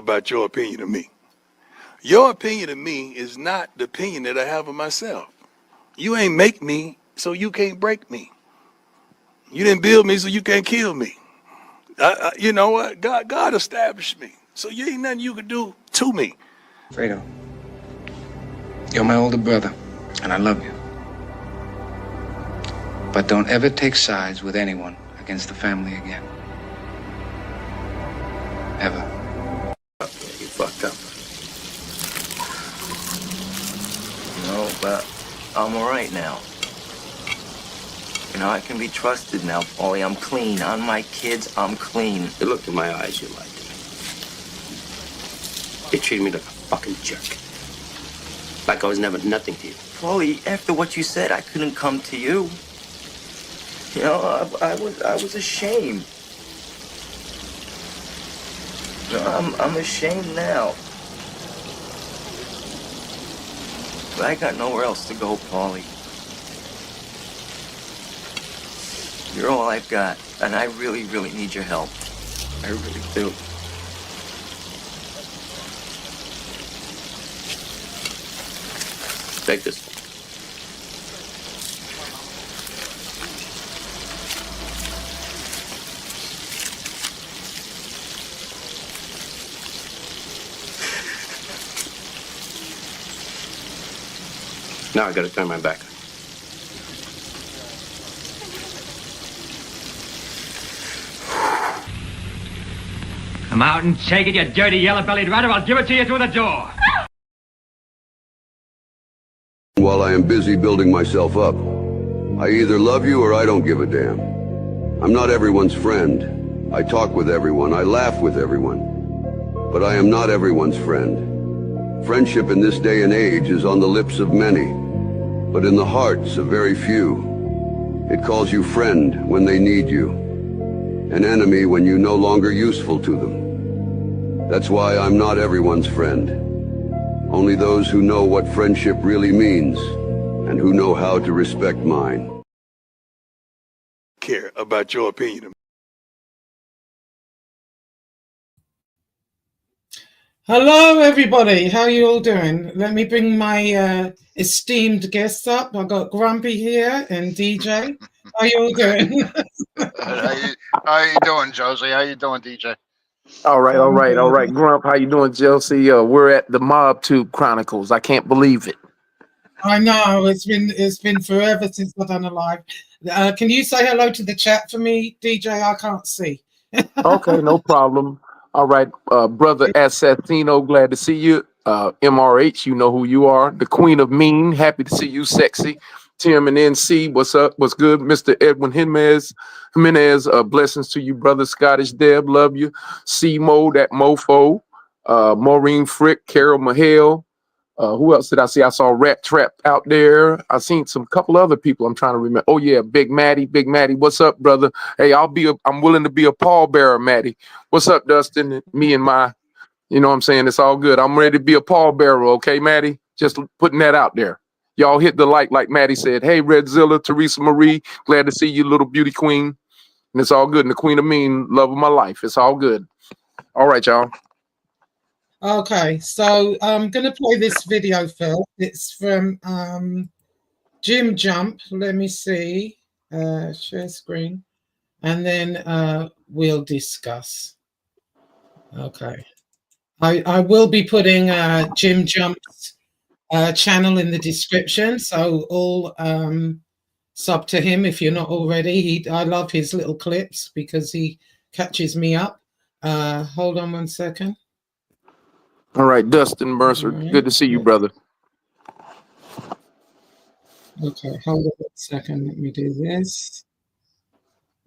about your opinion of me. Your opinion of me is not the opinion that I have of myself. You ain't make me, so you can't break me. You didn't build me, so you can't kill me. You know what? God established me. So you ain't nothing you could do to me. Fredo, you're my older brother, and I love you. But don't ever take sides with anyone against the family again. Ever. You fucked up. No, but I'm all right now. You know, I can be trusted now, Paulie. I'm clean. On my kids, I'm clean. You looked in my eyes, you lied to me. You treated me like a fucking jerk. Like I was never nothing to you. Paulie, after what you said, I couldn't come to you. You know, I was ashamed. You know, I'm ashamed now. But I got nowhere else to go, Paulie. You're all I've got, and I really, really need your help. I really do. Take this. Now I gotta turn my back. Come out and take it, you dirty yellow-bellied rat, or I'll give it to you through the door. While I am busy building myself up, I either love you or I don't give a damn. I'm not everyone's friend. I talk with everyone, I laugh with everyone. But I am not everyone's friend. Friendship in this day and age is on the lips of many, but in the hearts of very few. It calls you friend when they need you, an enemy when you're no longer useful to them. That's why I'm not everyone's friend. Only those who know what friendship really means and who know how to respect mine. Care about your opinion of me. Hello, everybody. How are you all doing? Let me bring my esteemed guests up. I've got Grumpy here and DJ. How you all doing? How you doing, Josie? How you doing, DJ? All right. Grump, how you doing, Josie? We're at the Mob Tube Chronicles. I can't believe it. I know it's been forever since I've done a live. Can you say hello to the chat for me, DJ? I can't see. Okay, no problem. All right, brother Assassino, glad to see you. MRH, you know who you are. The Queen of Mean, happy to see you, sexy. Tim and NC, what's up? What's good? Mr. Edwin Jimenez, blessings to you, brother. Scottish Deb, love you. C-Mo, that mofo. Maureen Frick, Carol Mahale. Who else did I see? I saw Rat Trap out there. I seen some couple other people. I'm trying to remember. Oh yeah, Big Matty. What's up, brother? Hey, I'm willing to be a pallbearer, Matty. What's up, Dustin? Me and my, you know what I'm saying? It's all good. I'm ready to be a pallbearer, okay, Matty? Just putting that out there. Y'all hit the like Maddie said. Hey, Redzilla, Teresa Marie, glad to see you, little beauty queen. And it's all good. And the Queen of Mean, love of my life. It's all good. All right, y'all. Okay, so I'm going to play this video first. It's from Jim Jump. Let me see. Share screen. And then we'll discuss. Okay. I will be putting Jim Jump's channel in the description, so all sub to him if you're not already. I love his little clips because he catches me up. Hold on 1 second. All right, Dustin Mercer, good to see you, brother. Okay, hold on 1 second. Let me do this.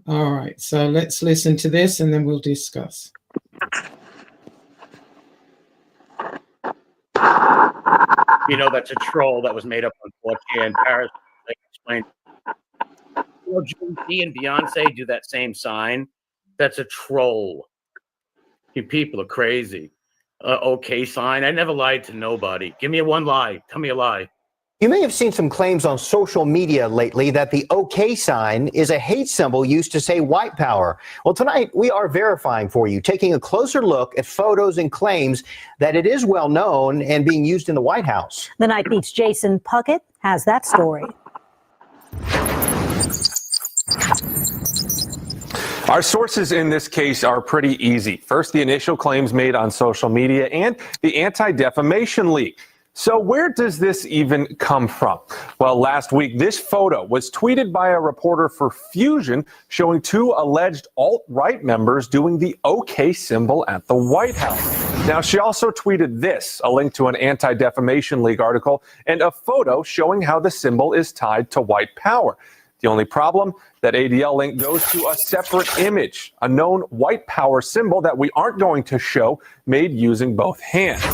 All right, so let's listen to this and then we'll discuss. You know, that's a troll that was made up on 4chan. Paris, like explained. You know, Jay-Z and Beyonce do that same sign. That's a troll. You people are crazy. Okay sign. I never lied to nobody. Give me one lie. Tell me a lie. You may have seen some claims on social media lately that the OK sign is a hate symbol used to say white power. Well, tonight we are verifying for you, taking a closer look at photos and claims that it is well known and being used in the White House. The Night Beat's Jason Puckett has that story. Our sources in this case are pretty easy. First, the initial claims made on social media and the Anti-Defamation League. So where does this even come from? Well, last week, this photo was tweeted by a reporter for Fusion showing two alleged alt-right members doing the OK symbol at the White House. Now, she also tweeted this, a link to an Anti-Defamation League article and a photo showing how the symbol is tied to white power. The only problem, that ADL link goes to a separate image, a known white power symbol that we aren't going to show, made using both hands.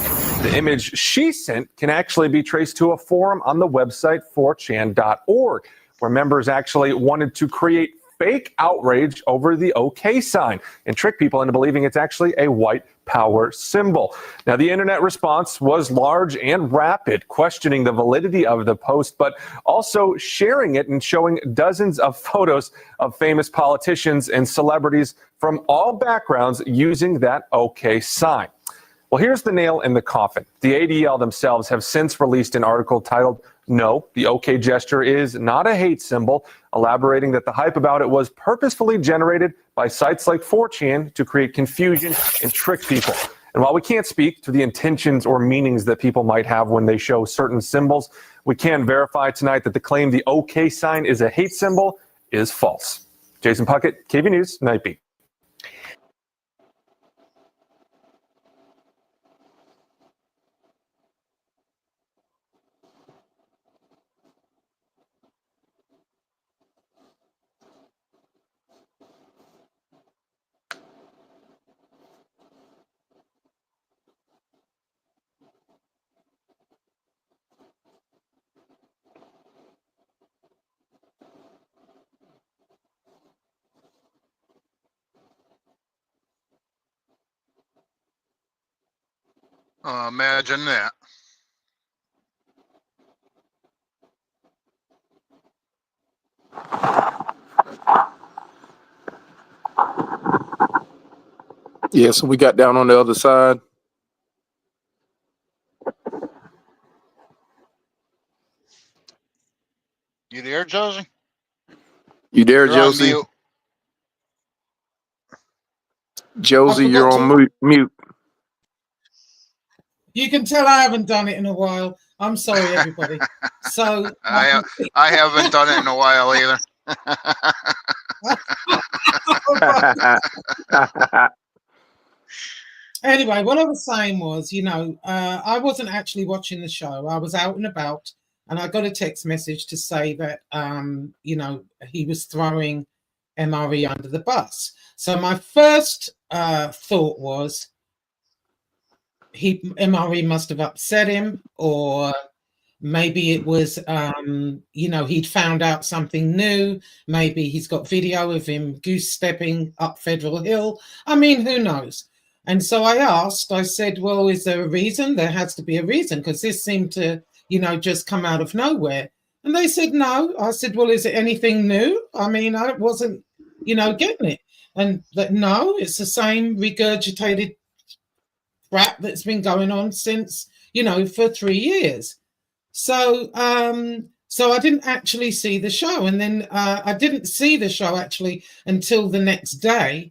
The image she sent can actually be traced to a forum on the website 4chan.org, where members actually wanted to create fake outrage over the OK sign and trick people into believing it's actually a white power symbol. Now, the internet response was large and rapid, questioning the validity of the post, but also sharing it and showing dozens of photos of famous politicians and celebrities from all backgrounds using that OK sign. Well, here's the nail in the coffin. The ADL themselves have since released an article titled, "No, the OK gesture is not a hate symbol," elaborating that the hype about it was purposefully generated by sites like 4chan to create confusion and trick people. And while we can't speak to the intentions or meanings that people might have when they show certain symbols, we can verify tonight that the claim the OK sign is a hate symbol is false. Jason Puckett, KV News, Night Beat. Imagine that. Yeah, so we got down on the other side. You there, Josie? You there, You're on Josie? mute. Josie, you're on mute. You can tell I haven't done it in a while. I'm sorry, everybody. So I haven't done it in a while either. Anyway, what I was saying was, I wasn't actually watching the show. I was out and about, and I got a text message to say that, he was throwing MRE under the bus. So my first thought was, MRE must have upset him, or maybe it was, he'd found out something new. Maybe he's got video of him goose stepping up Federal Hill. I mean, who knows? And so I said, well, is there a reason? There has to be a reason, because this seemed to, just come out of nowhere. And they said, no. I said, well, is it anything new? I mean, I wasn't, getting it. And that, no, it's the same regurgitated crap that's been going on since, for 3 years. So I didn't actually see the show. And then I didn't see the show actually until the next day.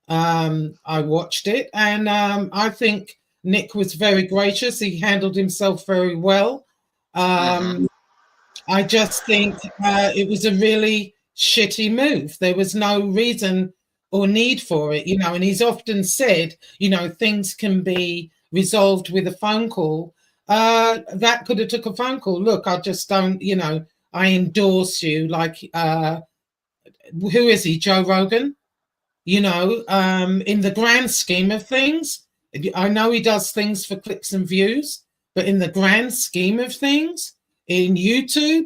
I watched it, and I think Nick was very gracious. He handled himself very well. I just think it was a really shitty move. There was no reason or need for it, and he's often said, things can be resolved with a phone call. That could have took a phone call. Look, I just don't, I endorse you. Like, who is he? Joe Rogan? In the grand scheme of things, I know he does things for clicks and views, but in the grand scheme of things, in YouTube,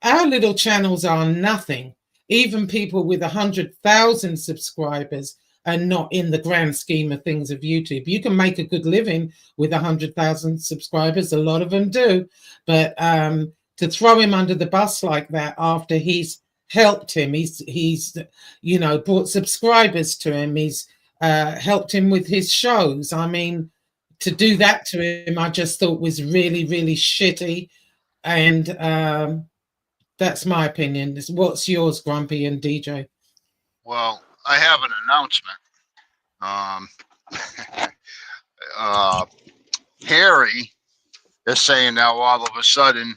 our little channels are nothing. Even people with 100,000 subscribers are not in the grand scheme of things of YouTube. You can make a good living with 100,000 subscribers. A lot of them do. But to throw him under the bus like that after he's helped him. He's you know, brought subscribers to him. He's helped him with his shows. I mean, to do that to him, I just thought was really, really shitty. And that's my opinion. What's yours, Grumpy and DJ? Well, I have an announcement. Harry is saying now all of a sudden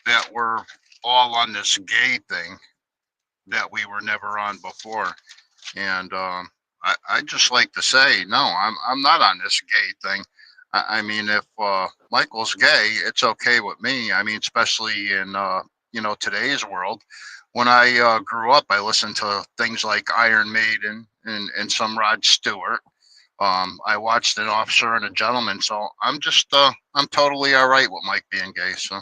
that we're all on this gay thing that we were never on before. And I just like to say, no, I'm not on this gay thing. I mean, if Michael's gay, it's okay with me. I mean, especially in you know, today's world. When I grew up, I listened to things like Iron Maiden and some Rod Stewart. I watched An Officer and a Gentleman, so I'm just I'm totally all right with Mike being gay. So.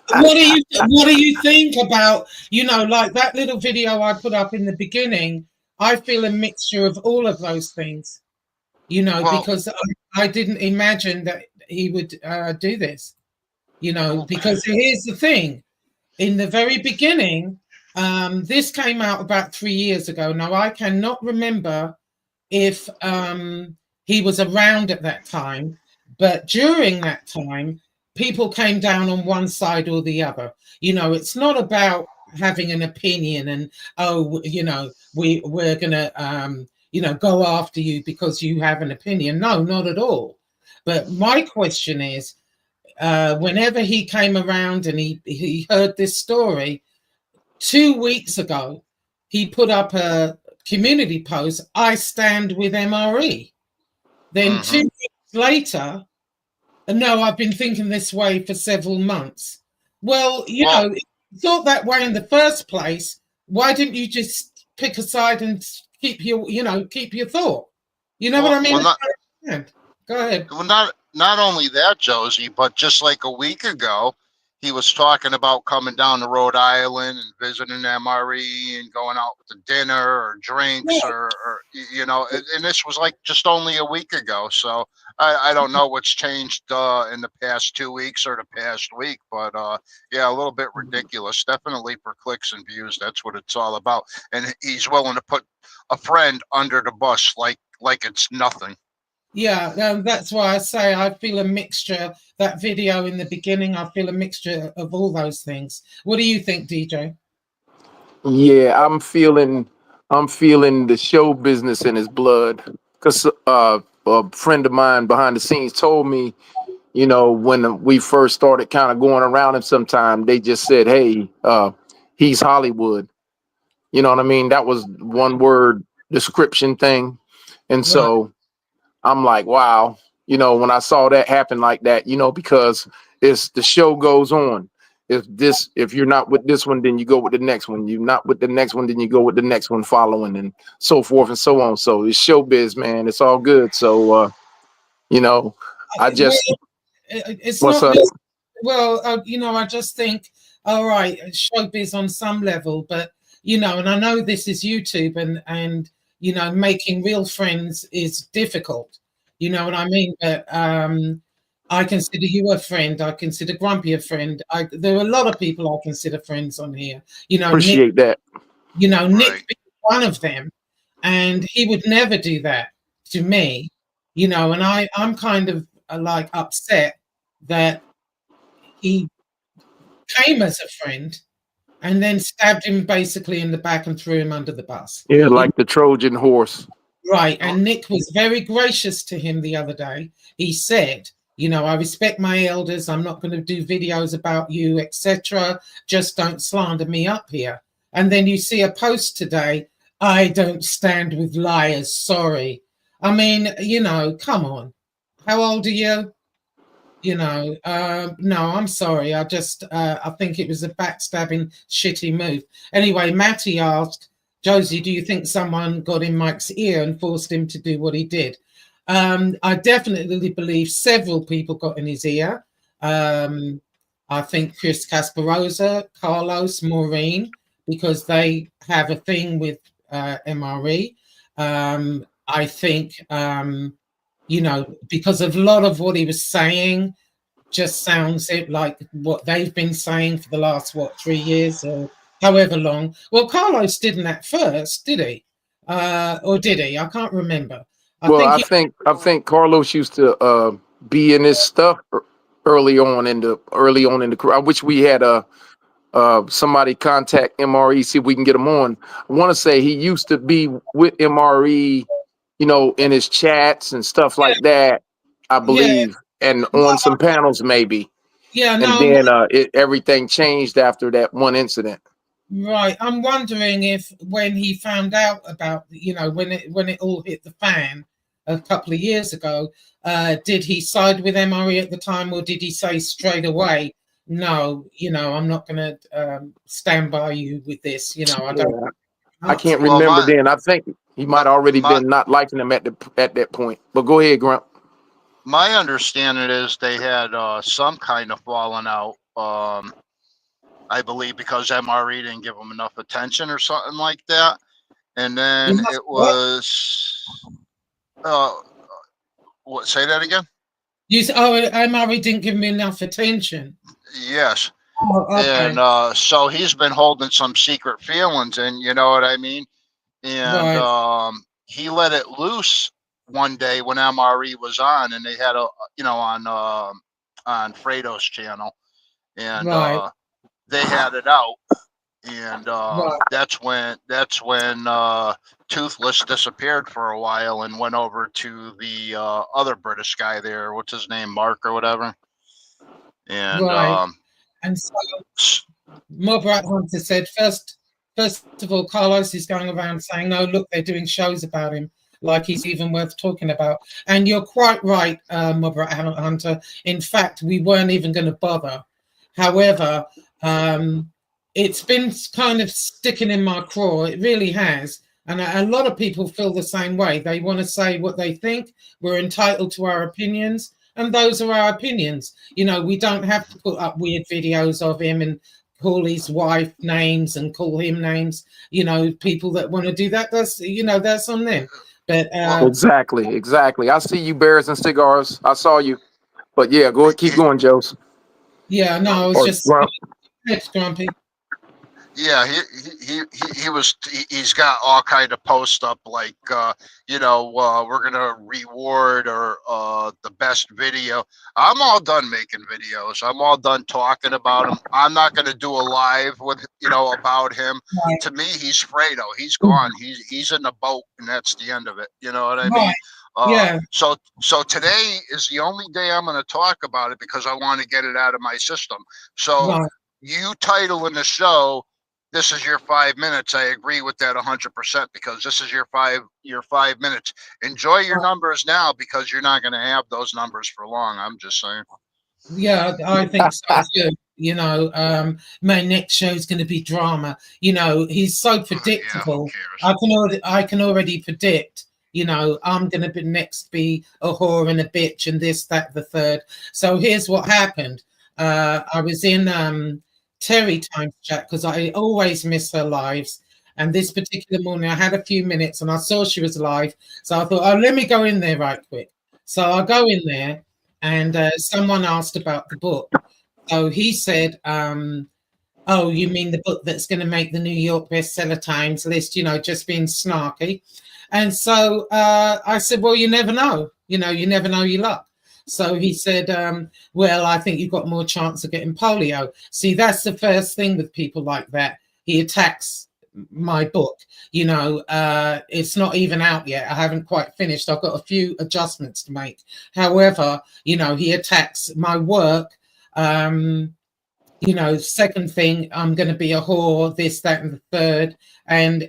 What do you think about, you know, like that little video I put up in the beginning? I feel a mixture of all of those things, you know, well, because I didn't imagine that he would do this, you know, because here's the thing. In the very beginning, this came out about 3 years ago. Now, I cannot remember if he was around at that time, but during that time, people came down on one side or the other. You know, it's not about having an opinion and, oh, you know, we're going to, you know, go after you because you have an opinion. No, not at all. But my question is, whenever he came around and he heard this story, 2 weeks ago, he put up a community post, I stand with MRE. Then 2 weeks later, no, I've been thinking this way for several months. Well, you know, if you thought that way in the first place, why didn't you just pick a side and keep your, you know, keep your thought? You know what I mean? Go ahead. Well, not only that, Josie, but just like a week ago, he was talking about coming down to Rhode Island and visiting MRE and going out to dinner or drinks or you know, and this was like just only a week ago. So I don't know what's changed in the past 2 weeks or the past week, but yeah, a little bit ridiculous. Definitely for clicks and views. That's what it's all about. And he's willing to put a friend under the bus like it's nothing. Yeah, that's why I say I feel a mixture. That video in the beginning, I feel a mixture of all those things. What do you think, DJ? Yeah, I'm feeling the show business in his blood. Because a friend of mine behind the scenes told me, you know, when we first started kind of going around him sometime, they just said, hey, he's Hollywood. You know what I mean? That was one word description thing. And so I'm like, wow, you know, when I saw that happen like that, you know, because it's the show goes on. If you're not with this one, then you go with the next one. You're not with the next one, then you go with the next one following, and so forth and so on. So it's showbiz, man. It's all good. So, you know, I just it's what's not. up? Well, you know, I just think, all right, showbiz on some level, but you know, and I know this is YouTube, and you know, making real friends is difficult. You know what I mean? But I consider you a friend. I consider Grumpy a friend. There are a lot of people I consider friends on here. You know, Appreciate that. You know, Nick being one of them, and he would never do that to me. You know, and I'm kind of like upset that he came as a friend and then stabbed him basically in the back and threw him under the bus. Yeah, like the Trojan horse. Right. And Nick was very gracious to him the other day. He said, you know, I respect my elders. I'm not going to do videos about you, etc. Just don't slander me up here. And then you see a post today, I don't stand with liars. Sorry. I mean, you know, come on. How old are you? You know, no, I'm sorry. I think it was a backstabbing, shitty move. Anyway, Matty asked, Josie, do you think someone got in Mike's ear and forced him to do what he did? I definitely believe several people got in his ear. I think Chris Casparosa, Carlos, Maureen, because they have a thing with MRE. I think, you know, because of a lot of what he was saying, just sounds it like what they've been saying for the last 3 years or however long. Well, Carlos didn't at first, did he? Or did he? I can't remember. I Well, think I think Carlos used to be in this stuff early on in the career. I wish we had somebody contact MRE, see if we can get him on. I want to say he used to be with MRE, in his chats and stuff like that, I yeah, believe, and no, on some panels maybe. yeah, And no. then everything changed after that one incident. Right. I'm wondering if when he found out about, when it all hit the fan a couple of years ago, did he side with MRE at the time, or did he say straight away, no, I'm not going to stand by you with this. I don't Yeah, I can't Well, remember my then. I think he my might already my been not liking him at that point. But go ahead, Grump. my understanding is they had some kind of falling out. I believe because MRE didn't give him enough attention or something like that, and then it what was uh, what? Say that again. you said. Oh, MRE didn't give me enough attention. Yes. Oh, And okay. so he's been holding some secret feelings, and you know what I mean. And Right. he let it loose one day when MRE was on, and they had on Fredo's channel, and Right. they had it out, and Right. that's when Toothless disappeared for a while and went over to the other British guy there. What's his name, Mark or whatever, and Right. And so Mobrat Hunter said, first of all, Carlos is going around saying, no, look, they're doing shows about him, like he's even worth talking about. And you're quite right, Mobrat Hunter. In fact, we weren't even going to bother. However, it's been kind of sticking in my craw. It really has. And a lot of people feel the same way. They want to say what they think. We're entitled to our opinions. And those are our opinions. We don't have to put up weird videos of him and call his wife names and call him names. People that want to do that, that's on them. But Exactly. I see you, bears and cigars. I saw you. But yeah, go ahead, keep going, Joseph. yeah, no, I was Or just Grump. next, Grumpy. Yeah, he's got all kind of post up like we're gonna reward or the best video. I'm all done making videos. I'm all done talking about him. I'm not gonna do a live with about him. Right. To me, he's Fredo. He's gone. He's in the boat, and that's the end of it. You know what I mean? Right. Yeah. So today is the only day I'm going to talk about it because I want to get it out of my system. So Right. you titling the show, this is your 5 minutes. I agree with that 100% because this is your 5 minutes. Enjoy your numbers now because you're not going to have those numbers for long. I'm just saying. Yeah, I think so too. My next show is going to be drama. He's so predictable. I can already predict. I'm going to be next be a whore and a bitch and this, that, the third. So here's what happened. I was in Terry Time's chat because I always miss her lives. And this particular morning, I had a few minutes and I saw she was live. So I thought, oh, let me go in there right quick. So I go in there. And someone asked about the book. So he said, oh, you mean the book that's going to make the New York bestseller Times list, just being snarky. And so I said, well, you never know. You never know your luck. So he said, well, I think you've got more chance of getting polio. See, that's the first thing with people like that. He attacks my book. It's not even out yet. I haven't quite finished. I've got a few adjustments to make. However, he attacks my work. Second thing, I'm going to be a whore, this, that, and the third. And,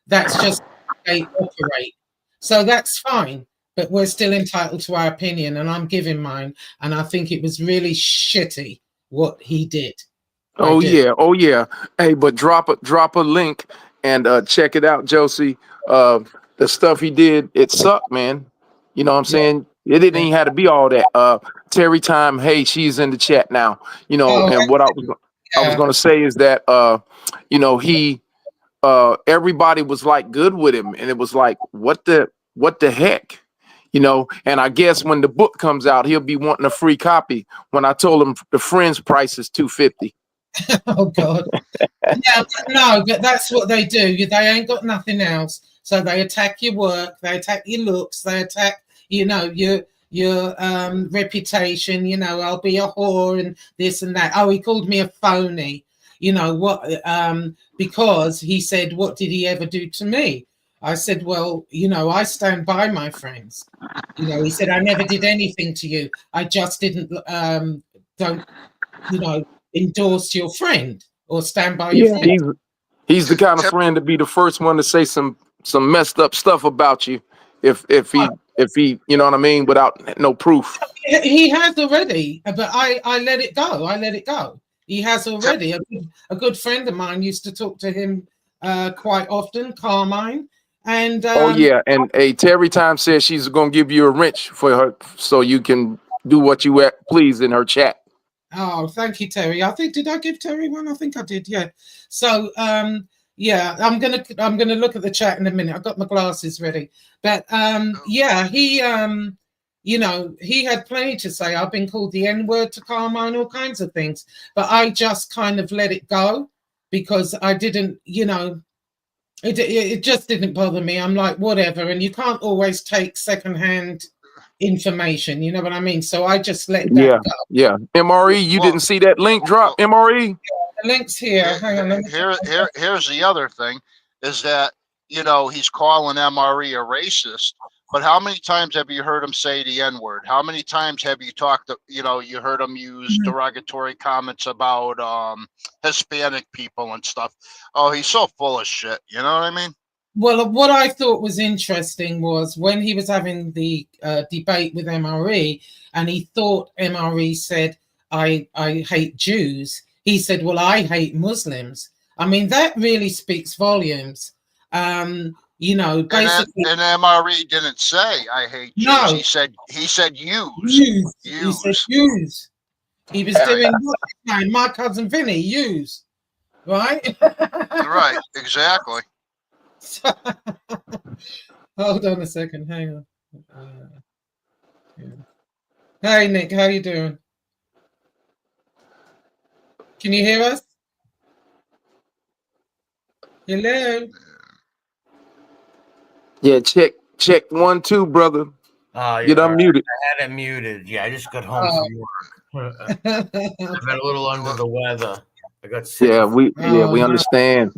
that's just how they operate. So that's fine. But we're still entitled to our opinion. And I'm giving mine. And I think it was really shitty what he did. Oh yeah. Hey, but drop a link and check it out, Josie. The stuff he did, it sucked, man. You know what I'm saying? It didn't even have to be all that. Terry Time, hey, she's in the chat now. And what I was gonna say is that he everybody was like good with him, and it was like, what the heck? You know, and I guess when the book comes out, he'll be wanting a free copy. When I told him the Friends price is $250. Oh God. Yeah, no, but that's what they do. They ain't got nothing else. So they attack your work, they attack your looks, they attack, your reputation. I'll be a whore and this and that. Oh, he called me a phony. You know what? Because he said, "What did he ever do to me?" I said, "Well, I stand by my friends." He said, "I never did anything to you. I just didn't don't endorse your friend or stand by your Yeah, friend." he's the kind of friend to be the first one to say some messed up stuff about you if he you know what I mean, without no proof. He has already, but I let it go. I let it go. He has already. A good friend of mine used to talk to him quite often, Carmine. And Oh yeah, and Terry Time says she's gonna give you a wrench for her so you can do what you please in her chat. Oh, thank you, Terry. Did I give Terry one? I think I did. Yeah. So yeah, I'm gonna look at the chat in a minute. I've got my glasses ready. But yeah, he he had plenty to say. I've been called the N-word to Carmine, all kinds of things. But I just kind of let it go because I didn't, it just didn't bother me. I'm like, whatever. And you can't always take secondhand information, you know what I mean? So I just let that Yeah, go. yeah. MRE, you didn't see that link drop, MRE? The link's here. Hang on. Here's the other thing is that, he's calling MRE a racist. But how many times have you heard him say the N-word? How many times have you talked to, you heard him use derogatory comments about Hispanic people and stuff? Oh, he's so full of shit. You know what I mean? Well, what I thought was interesting was when he was having the debate with MRE, and he thought MRE said, I hate Jews. He said, well, I hate Muslims. I mean, that really speaks volumes. Basically. And MRE didn't say, I hate Jews. No. He said use. He said use. He was doing my cousin Vinny, use. Right? Right, exactly. Hold on a second. Hang on. Hey, Nick, how you doing? Can you hear us? Hello? Yeah, check 1 2, brother. Get unmuted. I had it muted. Yeah, I just got home from work. I've been a little under the weather. I got sick. Yeah, we understand.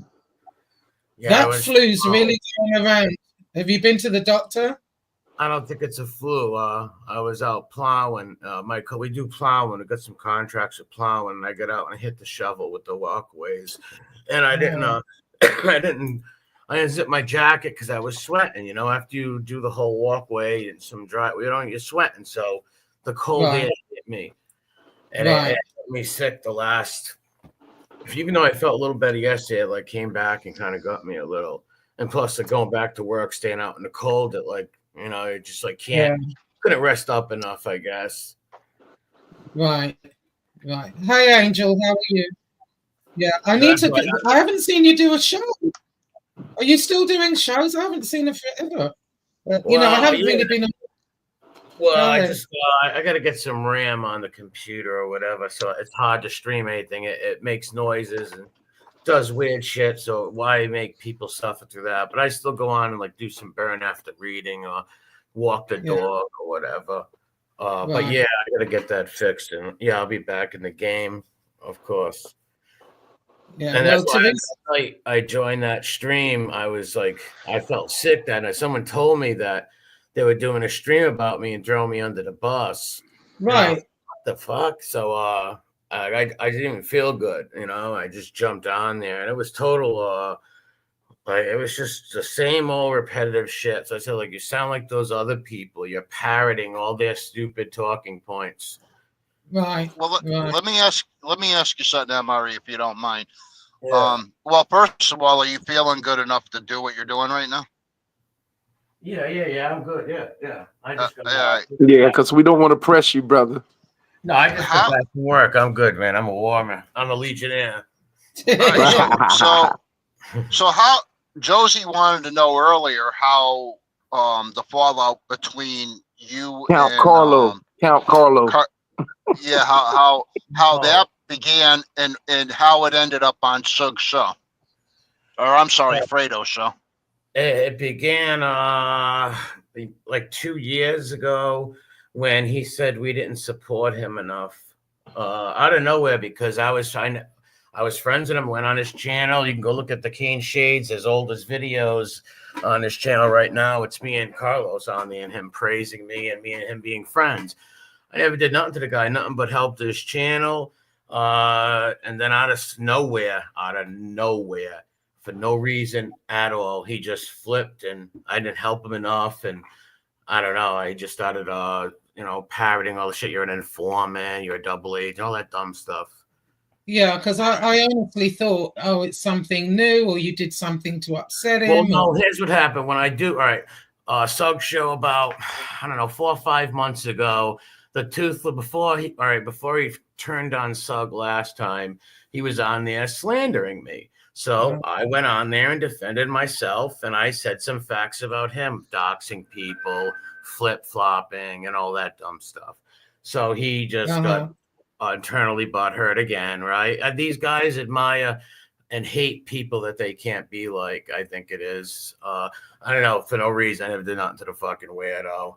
Yeah, that flu's really going around. Have you been to the doctor? I don't think it's a flu. I was out plowing. We do plowing. I got some contracts with plowing, and I got out and hit the shovel with the walkways, and I didn't. I didn't zip my jacket because I was sweating. After you do the whole walkway and some dry, you're sweating. So the cold air hit me, and it made me sick the last. Even though I felt a little better yesterday, it came back and kind of got me a little. And plus, going back to work, staying out in the cold, you just couldn't rest up enough, I guess. Right. Hey, Angel, how are you? Yeah, I haven't seen you do a show. Are you still doing shows? I haven't seen it forever. I haven't really been. Well, I got to get some RAM on the computer or whatever, so it's hard to stream anything. It makes noises and does weird shit. So why make people suffer through that? But I still go on and do some burn after reading or walk the dog or whatever. But yeah, I got to get that fixed, and I'll be back in the game, of course. Yeah, and that's why I joined that stream. I was I felt sick that night. Someone told me that they were doing a stream about me and throwing me under the bus. Right. What the fuck? So I didn't even feel good. I just jumped on there, and it was total. It was just the same old repetitive shit. So I said, you sound like those other people. You're parroting all their stupid talking points. Right. Well, let me ask you something, Mari, if you don't mind. Yeah. Well, first of all, are you feeling good enough to do what you're doing right now? Yeah. I'm good. Yeah. I just because we don't want to press you, brother. No, I just got back from work. I'm good, man. I'm a warmer. I'm a Legionnaire. Right, so how Josie wanted to know earlier how the fallout between you Count and Carlo. Count Carlo. yeah, how that began and how it ended up on Sug's show, or I'm sorry, Fredo's show. It began like 2 years ago when he said we didn't support him enough. Out of nowhere, because I was friends with him, went on his channel. You can go look at the Cane Shades, his oldest videos on his channel right now. It's me and Carlos on there and him praising me and me and him being friends. I never did nothing to the guy, nothing but helped his channel. And then out of nowhere, for no reason at all, he just flipped and I didn't help him enough. And I don't know, I just started, parroting all the shit. You're an informant, you're a double agent, all that dumb stuff. Yeah, because I honestly thought, oh, it's something new, or you did something to upset him. Well, no, here's what happened. When I do, all right, Sug show about, I don't know, 4 or 5 months ago, the Toothless, before he turned on Sug last time, he was on there slandering me. So I went on there and defended myself, and I said some facts about him, doxing people, flip-flopping, and all that dumb stuff. So he just got internally butthurt again, right? These guys admire and hate people that they can't be like, I think it is. I don't know, for no reason. I never did nothing to the fucking weirdo.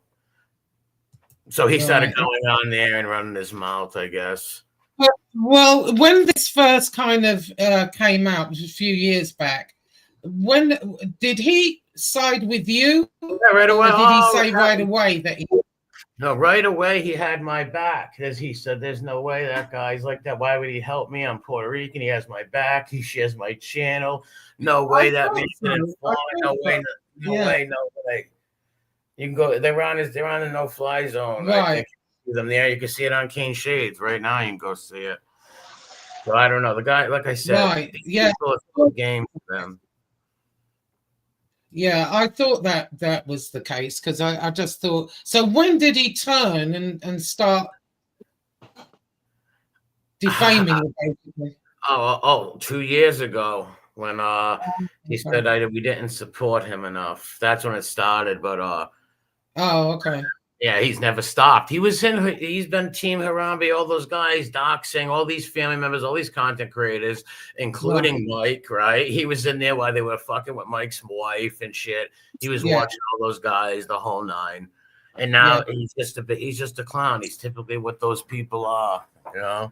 So he started going on there and running his mouth, I guess. Well, when this first kind of came out, which was a few years back, when did he side with you? Yeah, right away. Or did he say right away that he... No, right away he had my back. As he said, there's no way that guy's like that. Why would he help me? I'm Puerto Rican. He has my back. He shares my channel. No way that makes it informed. No way. No way. You can go. They're on the no-fly zone. Right. I think them there. You can see it on Cane Shades right now. You can go see it. So I don't know. The guy, like I said, people are game for them. Yeah, I thought that was the case because I just thought. So when did he turn and start defaming you, basically? 2 years ago when he said we didn't support him enough. That's when it started. But okay. Yeah, he's never stopped. He's been Team Harambe, all those guys doxing, all these family members, all these content creators, including Mike, right? He was in there while they were fucking with Mike's wife and shit. He was watching all those guys, the whole nine. And now he's just a clown. He's typically what those people are, you know?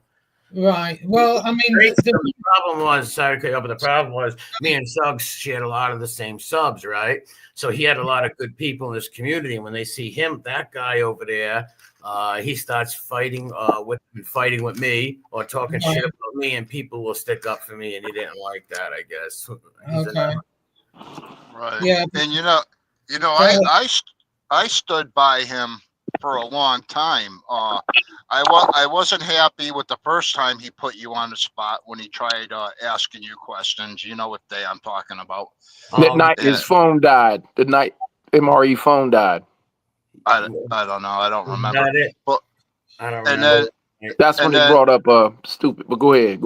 Right. Well, I mean, the problem was me and Suggs shared a lot of the same subs, right? So he had a lot of good people in this community, and when they see him, that guy over there, he starts fighting with me or talking shit about me, and people will stick up for me, and he didn't like that, I guess. Right. Yeah. And I stood by him for a long time. I wasn't happy with the first time he put you on the spot when he tried asking you questions. You know what day I'm talking about. That night his phone died. The night MRE phone died. I don't know. I don't remember. But I don't remember. That's when he brought up stupid. But go ahead.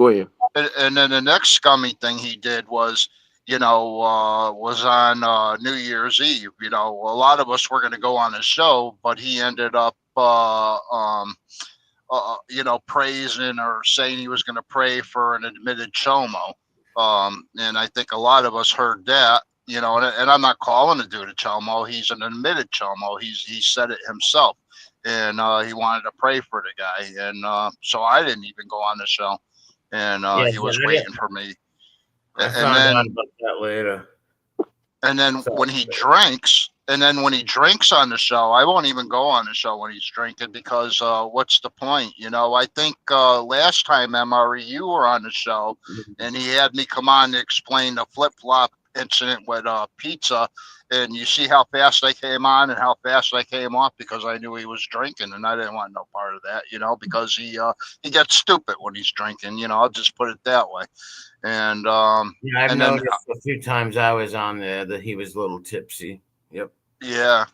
And then the next scummy thing he did was, was on New Year's Eve. A lot of us were going to go on his show, but he ended up, praising or saying he was going to pray for an admitted chomo. And I think a lot of us heard that, and I'm not calling the dude a chomo. He's an admitted chomo. He said it himself, and he wanted to pray for the guy. And so I didn't even go on the show, and he was waiting for me. I found out about that later. And then when he drinks on the show, I won't even go on the show when he's drinking because what's the point? I think last time, MRE, you were on the show and he had me come on to explain the flip-flop incident with pizza. And you see how fast I came on and how fast I came off because I knew he was drinking and I didn't want no part of that, because he gets stupid when he's drinking, I'll just put it that way. And I've noticed a few times I was on there that he was a little tipsy. Yep. Yeah.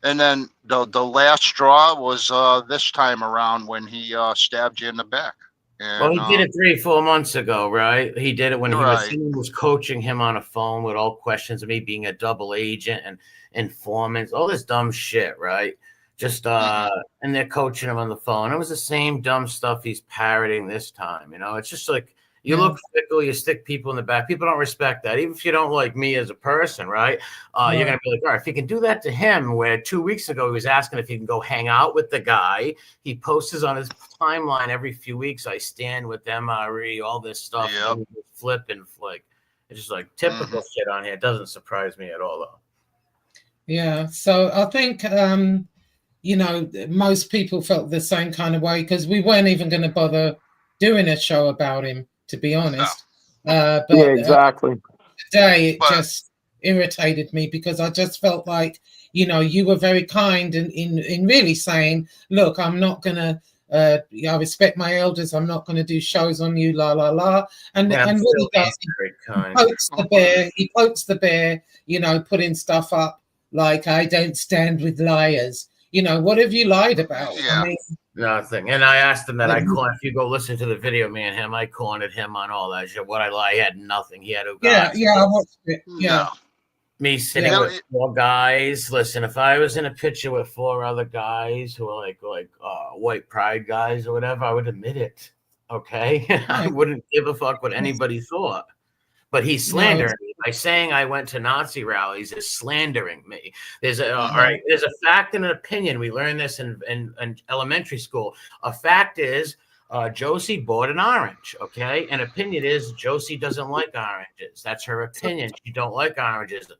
And then the last straw was this time around when he stabbed you in the back. And, he did it 3-4 months ago, right? He did it when someone was coaching him on a phone with all questions of me being a double agent and informants, all this dumb shit, right? Just and they're coaching him on the phone. It was the same dumb stuff he's parroting this time. You know, it's just like you look fickle, you stick people in the back. People don't respect that. Even if you don't like me as a person, right? You're gonna be like, all right, if you can do that to him, where 2 weeks ago he was asking if he can go hang out with the guy. He posts on his timeline every few weeks, I stand with MRE, all this stuff, and flip and flick. It's just like typical shit on here. It doesn't surprise me at all though. Yeah. So I think you know, most people felt the same kind of way because we weren't even going to bother doing a show about him, to be honest. But yeah, exactly. Today it just irritated me because I just felt like, you know, you were very kind in really saying, look, I'm not going to, I respect my elders. I'm not going to do shows on you, la, la, la. And what he does, he pokes the bear, you know, putting stuff up like I don't stand with liars. You know, what have you lied about? Yeah. I mean, nothing. And I asked him that if you go listen to the video, me and him, I cornered him on all that shit. What I lie, he had nothing. He had I watched it. Yeah. Me sitting with 4 guys. Listen, if I was in a picture with 4 other guys who are like white pride guys or whatever, I would admit it. Okay. I wouldn't give a fuck what anybody thought. But he's slandering me by saying I went to Nazi rallies is slandering me. There's a all right. There's a fact and an opinion. We learned this in elementary school. A fact is Josie bought an orange. Okay, an opinion is Josie doesn't like oranges. That's her opinion. She don't like oranges.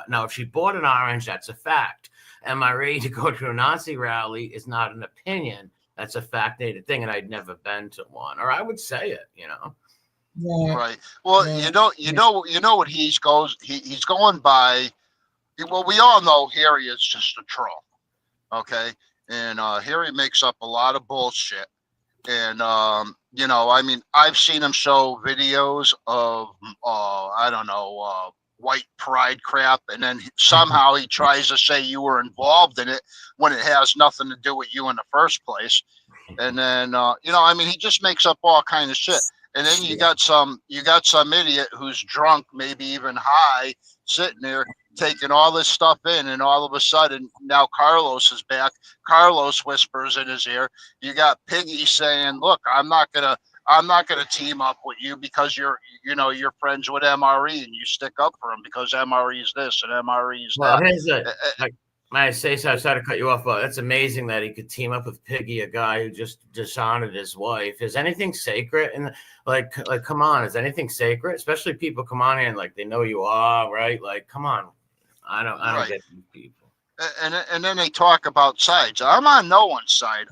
Now, if she bought an orange, that's a fact. Am I ready to go to a Nazi rally? Is not an opinion. That's a fact-dated thing, and I'd never been to one, or I would say it. You know. Right. Well, you know what he's going by. Well, we all know Harry is just a troll. Okay. And Harry makes up a lot of bullshit. And you know, I mean, I've seen him show videos of I don't know, white pride crap, and then somehow he tries to say you were involved in it when it has nothing to do with you in the first place. And then you know, I mean, he just makes up all kind of shit. And then you got some idiot who's drunk, maybe even high, sitting there taking all this stuff in, and all of a sudden now Carlos is back. Carlos whispers in his ear. You got Piggy saying, "Look, I'm not gonna team up with you because you're friends with MRE and you stick up for him because MRE is this and MRE is that." I say so. I started to cut you off. That's amazing that he could team up with Piggy, a guy who just dishonored his wife. Is anything sacred? And like, come on, is anything sacred? Especially people come on here and like they know you are, right? Like, come on, I don't get these people. And then they talk about sides. I'm on no one's side.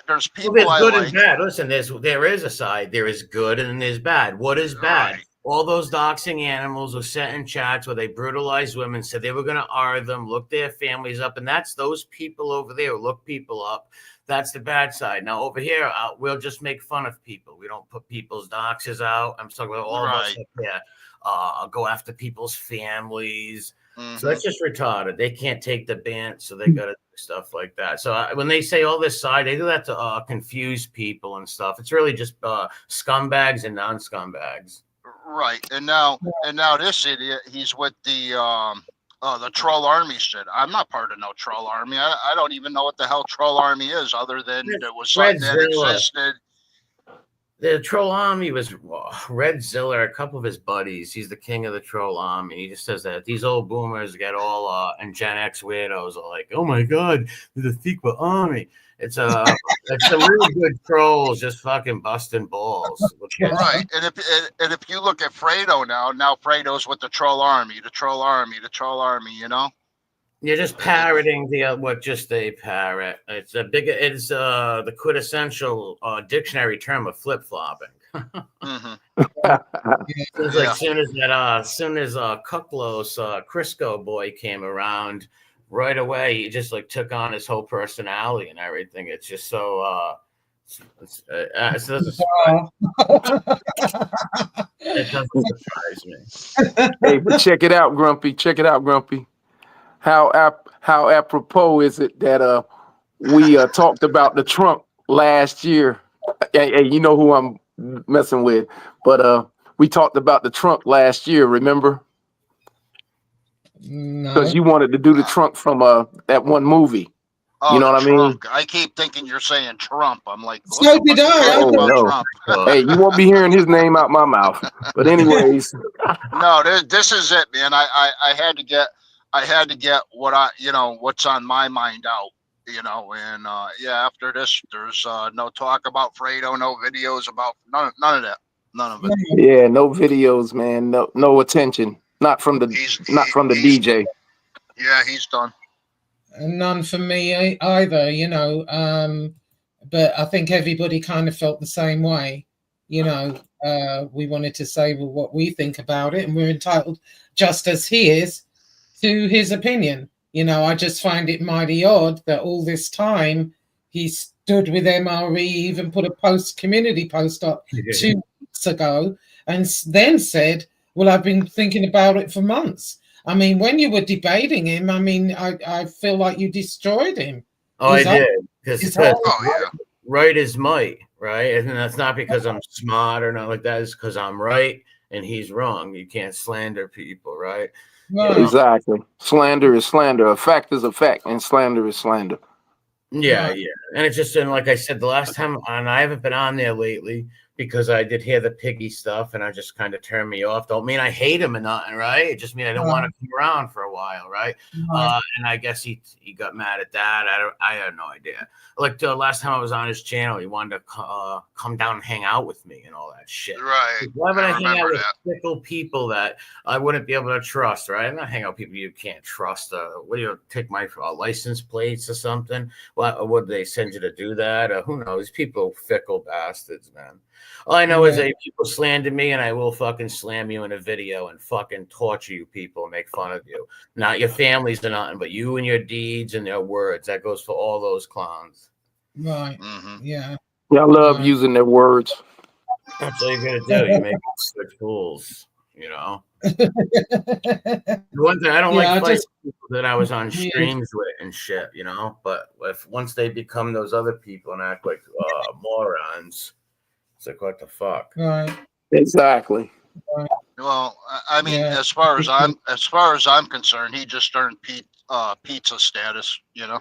There's people. Well, there's good and bad. Listen, there is a side. There is good and there's bad. What is bad? Right. All those doxing animals were sent in chats where they brutalized women, said they were going to R them, look their families up. And that's those people over there who look people up. That's the bad side. Now, over here, we'll just make fun of people. We don't put people's doxes out. I'm talking about all of us up there. I'll go after people's families. So that's just retarded. They can't take the bant, so they got to do stuff like that. So when they say all this side, they do that to confuse people and stuff. It's really just scumbags and non-scumbags. Right, and now this idiot, he's with the troll army shit. I'm not part of no troll army. I don't even know what the hell troll army is, other than it was something that existed. The troll army was Red Zilla, a couple of his buddies. He's the king of the troll army. He just says that these old boomers get all and Gen X weirdos are like, oh my god, there's a secret army. It's some really good trolls just fucking busting balls. Right, and if you look at Fredo now Fredo's with the troll army, you know. You're just parroting what just they parrot. It's the quintessential dictionary term of flip flopping. It's like soon as Cucklos Crisco boy came around, right away he just like took on his whole personality and everything. It's just so it doesn't surprise me. Hey, but check it out, Grumpy. How apropos is it that we talked about the trunk last year? And you know who I'm messing with, but we talked about the trunk last year, remember? Because you wanted to do the trunk from that one movie. Oh, You know the what I mean? Trump. I keep thinking you're saying Trump. I'm like, what So the did fuck are you I. talking Oh about no. Trump? Hey, you won't be hearing his name out my mouth. But anyways, No, this is it, man. I had to get what what's on my mind out, and yeah, after this, there's no talk about Fredo, no videos about none of that, none of it. yeah, no videos, man. No attention. Not from the He's DJ. Yeah, he's done. None for me either, but I think everybody kind of felt the same way. We wanted to say what we think about it, and we're entitled, just as he is, to his opinion. I just find it mighty odd that all this time he stood with MRE, even put a community post up 2 weeks ago, and then said, well, I've been thinking about it for months. I mean, when you were debating him, I mean, I feel like you destroyed him. Oh, I did. Because right is might, right? And that's not because I'm smart or not like that. It's because I'm right and he's wrong. You can't slander people, right? Exactly. Slander is slander. A fact is a fact, and slander is slander. Yeah, yeah. And it's just, and like I said, the last time, and I haven't been on there lately because I did hear the piggy stuff and I just kind of turned me off. Don't mean I hate him or nothing, right? It just mean I don't want to come around for a while, right? And I guess he got mad at that. I had no idea. Like the last time I was on his channel, he wanted to come down and hang out with me and all that shit. Right. Why would I hang out with fickle people that I wouldn't be able to trust, right? I'm not hanging out with people you can't trust. What do you take my license plates or something? Would they send you to do that? Who knows? People fickle bastards, man. All I know is that people slander me, and I will fucking slam you in a video and fucking torture you people and make fun of you. Not your families or nothing, but you and your deeds and your words. That goes for all those clowns. Right. Yeah. I love using their words. That's all you gotta do. You make good fools, The one thing I don't like fighting people that I was on streams with and shit, But once they become those other people and act like morons, it's like, what the fuck? Right. Exactly. Right. Well, I mean, as far as I'm concerned, he just earned pizza status, Yeah,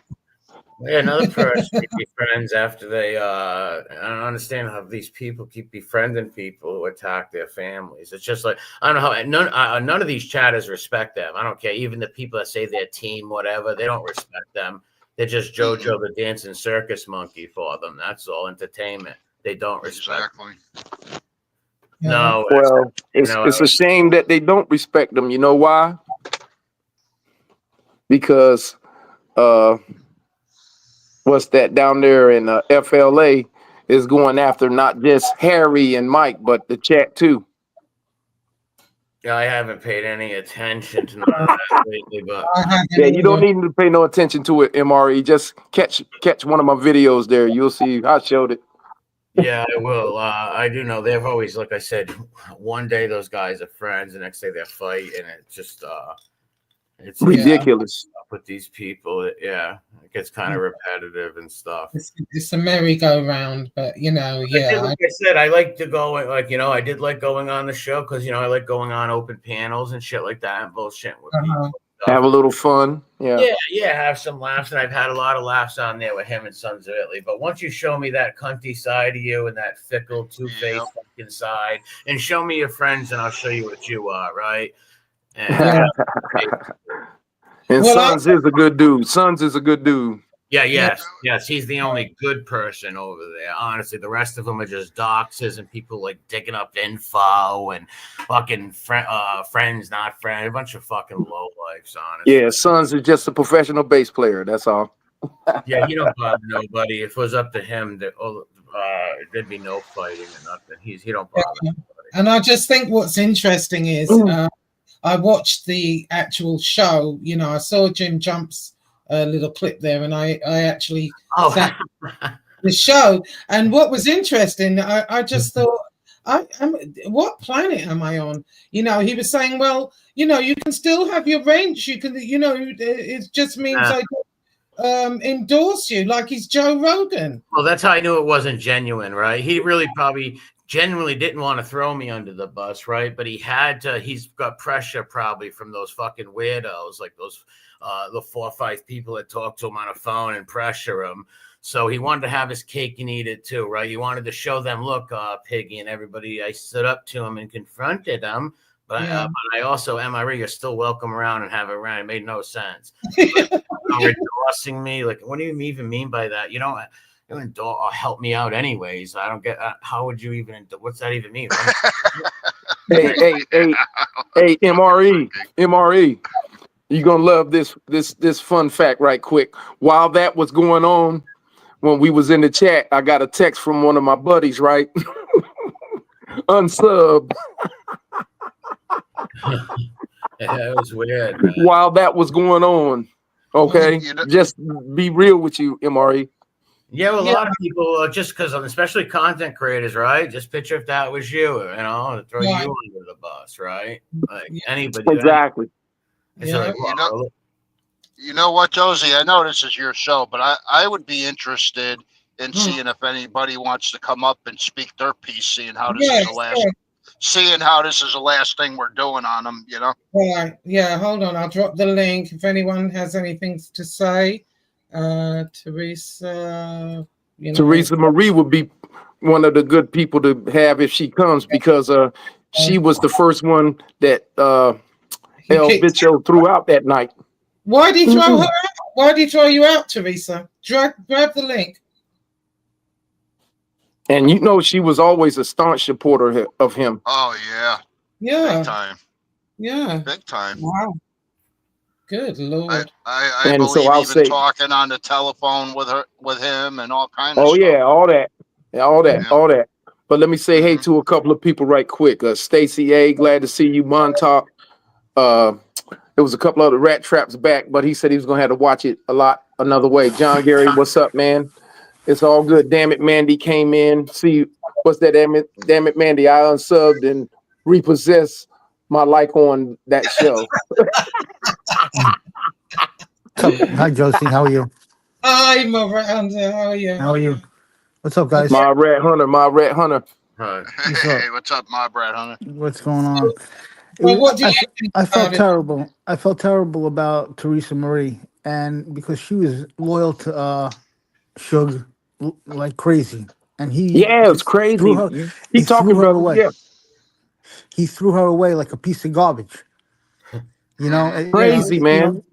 another person can be friends after they. I don't understand how these people keep befriending people who attack their families. It's just like, I don't know how none of these chatters respect them. I don't care. Even the people that say they're team, whatever, they don't respect them. They're just JoJo the dancing circus monkey for them. That's all, entertainment. They don't respect. Exactly. No. Well, it's a shame that they don't respect them. You know why? Because what's that down there in FLA is going after not just Harry and Mike, but the chat too. Yeah, I haven't paid any attention to none of that lately, but yeah, you don't need to pay no attention to it, MRE. Just catch one of my videos there. You'll see. I showed it. Yeah, I will. I do know they've always, like I said, one day those guys are friends, the next day they're fighting, and it's just it's ridiculous with these people. It gets kind of repetitive and stuff. It's a merry-go-round, but Like I said, I like to go, I did like going on the show because I like going on open panels and shit like that and bullshitting with people. Have a little fun. Yeah, have some laughs, and I've had a lot of laughs on there with him and Sons of Italy. But once you show me that cunty side of you and that fickle, two-faced fucking side, and show me your friends, and I'll show you what you are, right? And, Sons is a good dude. Sons is a good dude. Yeah, yes, he's the only good person over there. Honestly, the rest of them are just doxers and people like digging up info and fucking friends, not friends, a bunch of fucking low lives. Honestly, yeah, Sons is just a professional bass player. That's all. Yeah, he don't bother nobody. If it was up to him, there'd be no fighting or nothing. He don't bother nobody. And I just think what's interesting is I watched the actual show. I saw Jim Jump's little clip there, and I actually sat the show. And what was interesting, I just thought, what planet am I on? He was saying, well, you can still have your range. You can, it just means I don't endorse you, like he's Joe Rogan. Well, that's how I knew it wasn't genuine, right? He really probably genuinely didn't want to throw me under the bus, right? But he had to. He's got pressure probably from those fucking weirdos, like those the 4 or 5 people that talk to him on a phone and pressure him. So he wanted to have his cake and eat it too, right? He wanted to show them, look, Piggy and everybody. I stood up to him and confronted him. But, but I also, MRE, you're still welcome around and have it around. It made no sense. You're endorsing me. Like, what do you even mean by that? You don't help me out anyways. I don't get how would you even, what's that even mean? Hey, MRE. You're gonna love this fun fact right quick. While that was going on, when we was in the chat, I got a text from one of my buddies, right? Unsub. Yeah, it was weird, man. While that was going on. Okay. Just be real with you, MRE. Yeah, well, a lot of people, just because, especially content creators, right? Just picture if that was you, to throw you under the bus, right? Like anybody. Exactly. Like, you know what, Josie? I know this is your show, but I would be interested in seeing if anybody wants to come up and speak their piece, seeing how this is the last thing we're doing on them, Right. Yeah, hold on. I'll drop the link if anyone has anything to say. Teresa, Teresa Marie would be one of the good people to have if she comes, because she was the first one that El Bicho threw out that night. Why did he throw her out? Why did he throw you out, Teresa? Grab the link. And she was always a staunch supporter of him. Oh yeah. Yeah. Big time. Yeah. Big time. Wow. Good Lord. I believe even talking on the telephone with him and all kinds of stuff. Yeah, all that. But let me say hey to a couple of people right quick. Stacy A, glad to see you. Montauk. There was a couple other rat traps back, but he said he was gonna have to watch it another way. John Gary, what's up, man? It's all good. Damn it, Mandy came in. See, what's that? Damn it, Mandy. I unsubbed and repossessed my like on that show. Hi, Josie. How are you? Hi, my rat hunter. How are you? How are you? What's up, guys? My rat hunter. Hi. Hey, what's up, my rat hunter? What's going on? Well, what do you think I felt about it? terrible. I felt terrible about Teresa Marie, and because she was loyal to Suge like crazy, and it's crazy. He threw her away. Yeah. He threw her away like a piece of garbage. Crazy, man.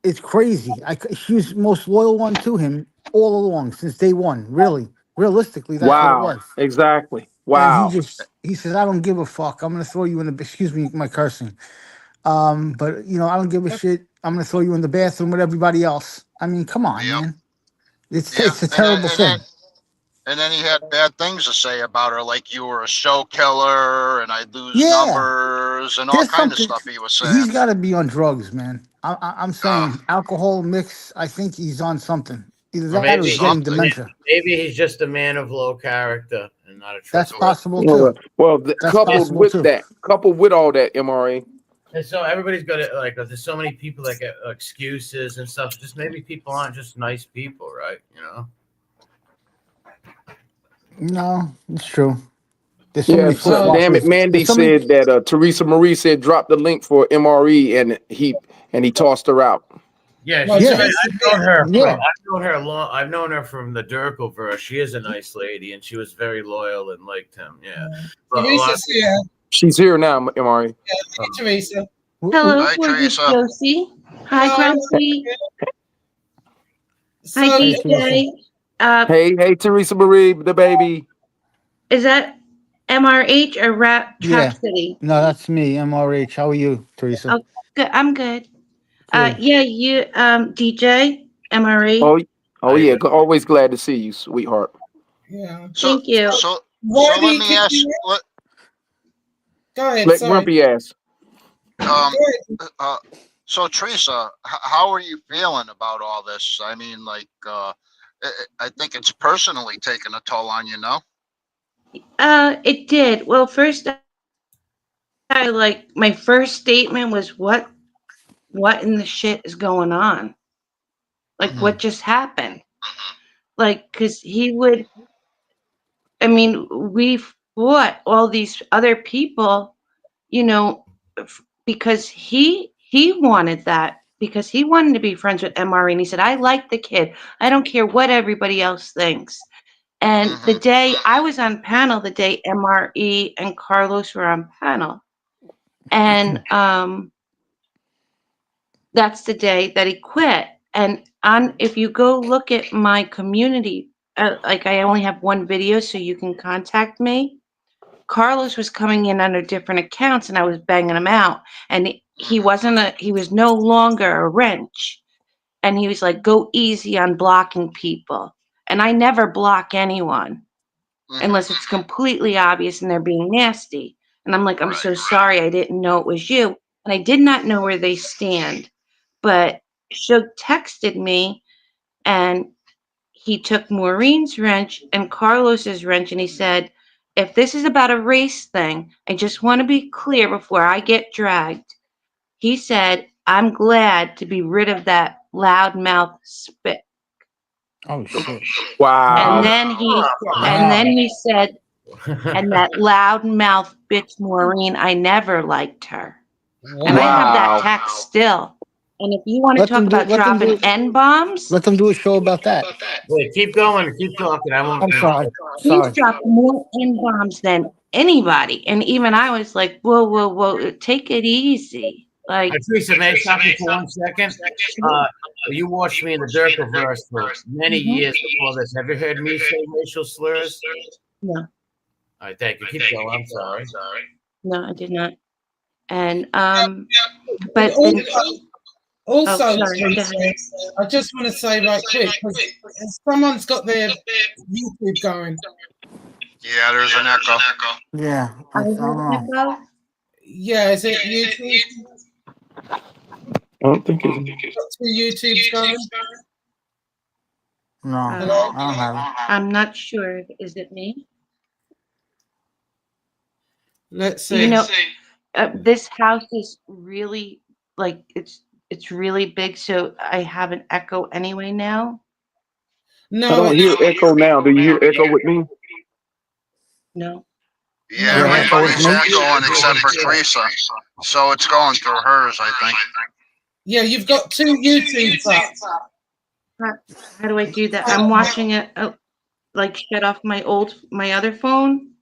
It's crazy. She was the most loyal one to him all along since day one. Really, realistically, that's what it was. Exactly. Wow. And he says, "I don't give a fuck. I'm gonna throw you in the." Excuse me, my cursing. But I don't give a shit. I'm gonna throw you in the bathroom with everybody else. I mean, come on, man. It's a terrible thing. And then he had bad things to say about her, like you were a show killer and I'd lose numbers and all kinds of stuff he was saying. He's got to be on drugs, man. I'm saying alcohol mix. I think he's on something. Either that or he's getting dementia. Maybe he's just a man of low character and not a true. That's possible too. Well, coupled with all that, MRA. And so everybody's got it. Like, there's so many people that get excuses and stuff. Just maybe people aren't just nice people, right? No, it's true. Damn it, Mandy said that Teresa Marie said drop the link for MRE and he tossed her out. Yeah, I've known her. I've known her from the Durkleverse. She is a nice lady, and she was very loyal and liked him. Yeah. Teresa's here. She's here now, MRE. Yeah, Teresa. Hello, Hi, Teresa. Josie. Hi, Grumpy. Hi, DJ. Hey, Teresa Marie, the baby. Is that MRH or Rap Trap City? No, that's me, MRH. How are you, Teresa? Oh, good. I'm good. You, DJ, MRH. Oh yeah. Always glad to see you, sweetheart. Yeah. Thank you. So let me ask. Go ahead. Let Grumpy ask. So Teresa, how are you feeling about all this? I mean, I think it's personally taken a toll on you, no? It did. Well, first, my first statement was, what in the shit is going on? What just happened? Because he would, we've fought all these other people, you know, because he wanted that, because he wanted to be friends with MRE, and he said, I like the kid. I don't care what everybody else thinks. And the day I was on panel, the day MRE and Carlos were on panel, and that's the day that he quit. And if you go look at my community, like I only have one video, so you can contact me. Carlos was coming in under different accounts, and I was banging him out. And he was no longer a wrench. And he was like, go easy on blocking people. And I never block anyone unless it's completely obvious and they're being nasty. And I'm like, I'm so sorry, I didn't know it was you. And I did not know where they stand. But Shug texted me, and he took Maureen's wrench and Carlos's wrench, and he said, if this is about a race thing, I just want to be clear before I get dragged. He said, I'm glad to be rid of that loudmouth spit. Oh shit! Wow. And then he said, and that loudmouth bitch Maureen, I never liked her. And I have that text still. And if you want to talk about dropping N-bombs, Let them do a show about that. Wait, keep going. Keep talking. I'm sorry. he's dropped more N-bombs than anybody. And even I was like, whoa, whoa, whoa, take it easy. Like, Teresa, may I stop you for 1 second? You watched me in the Dirk Reverse for many years before this. Have you heard me say racial slurs? No. All right, thank you. Keep going. I'm sorry. No, I did not. And but also, sorry, go Teresa, ahead. I just want to say right quick, because someone's got their YouTube going. Yeah, there's an echo. Yeah, I don't know. Yeah, is it YouTube? I don't think it's. Got two YouTubes going. No, I don't have it. I'm not sure. Is it me? Let's see. You know, this house is really like it's really big, so I have an echo anyway now. No, I don't hear echo now. Do you hear echo with me? No. Yeah, everybody's echoing except for Teresa. So it's going through hers, I think. Yeah, you've got two YouTubes up. How do I do that? I'm watching it like shut off my other phone.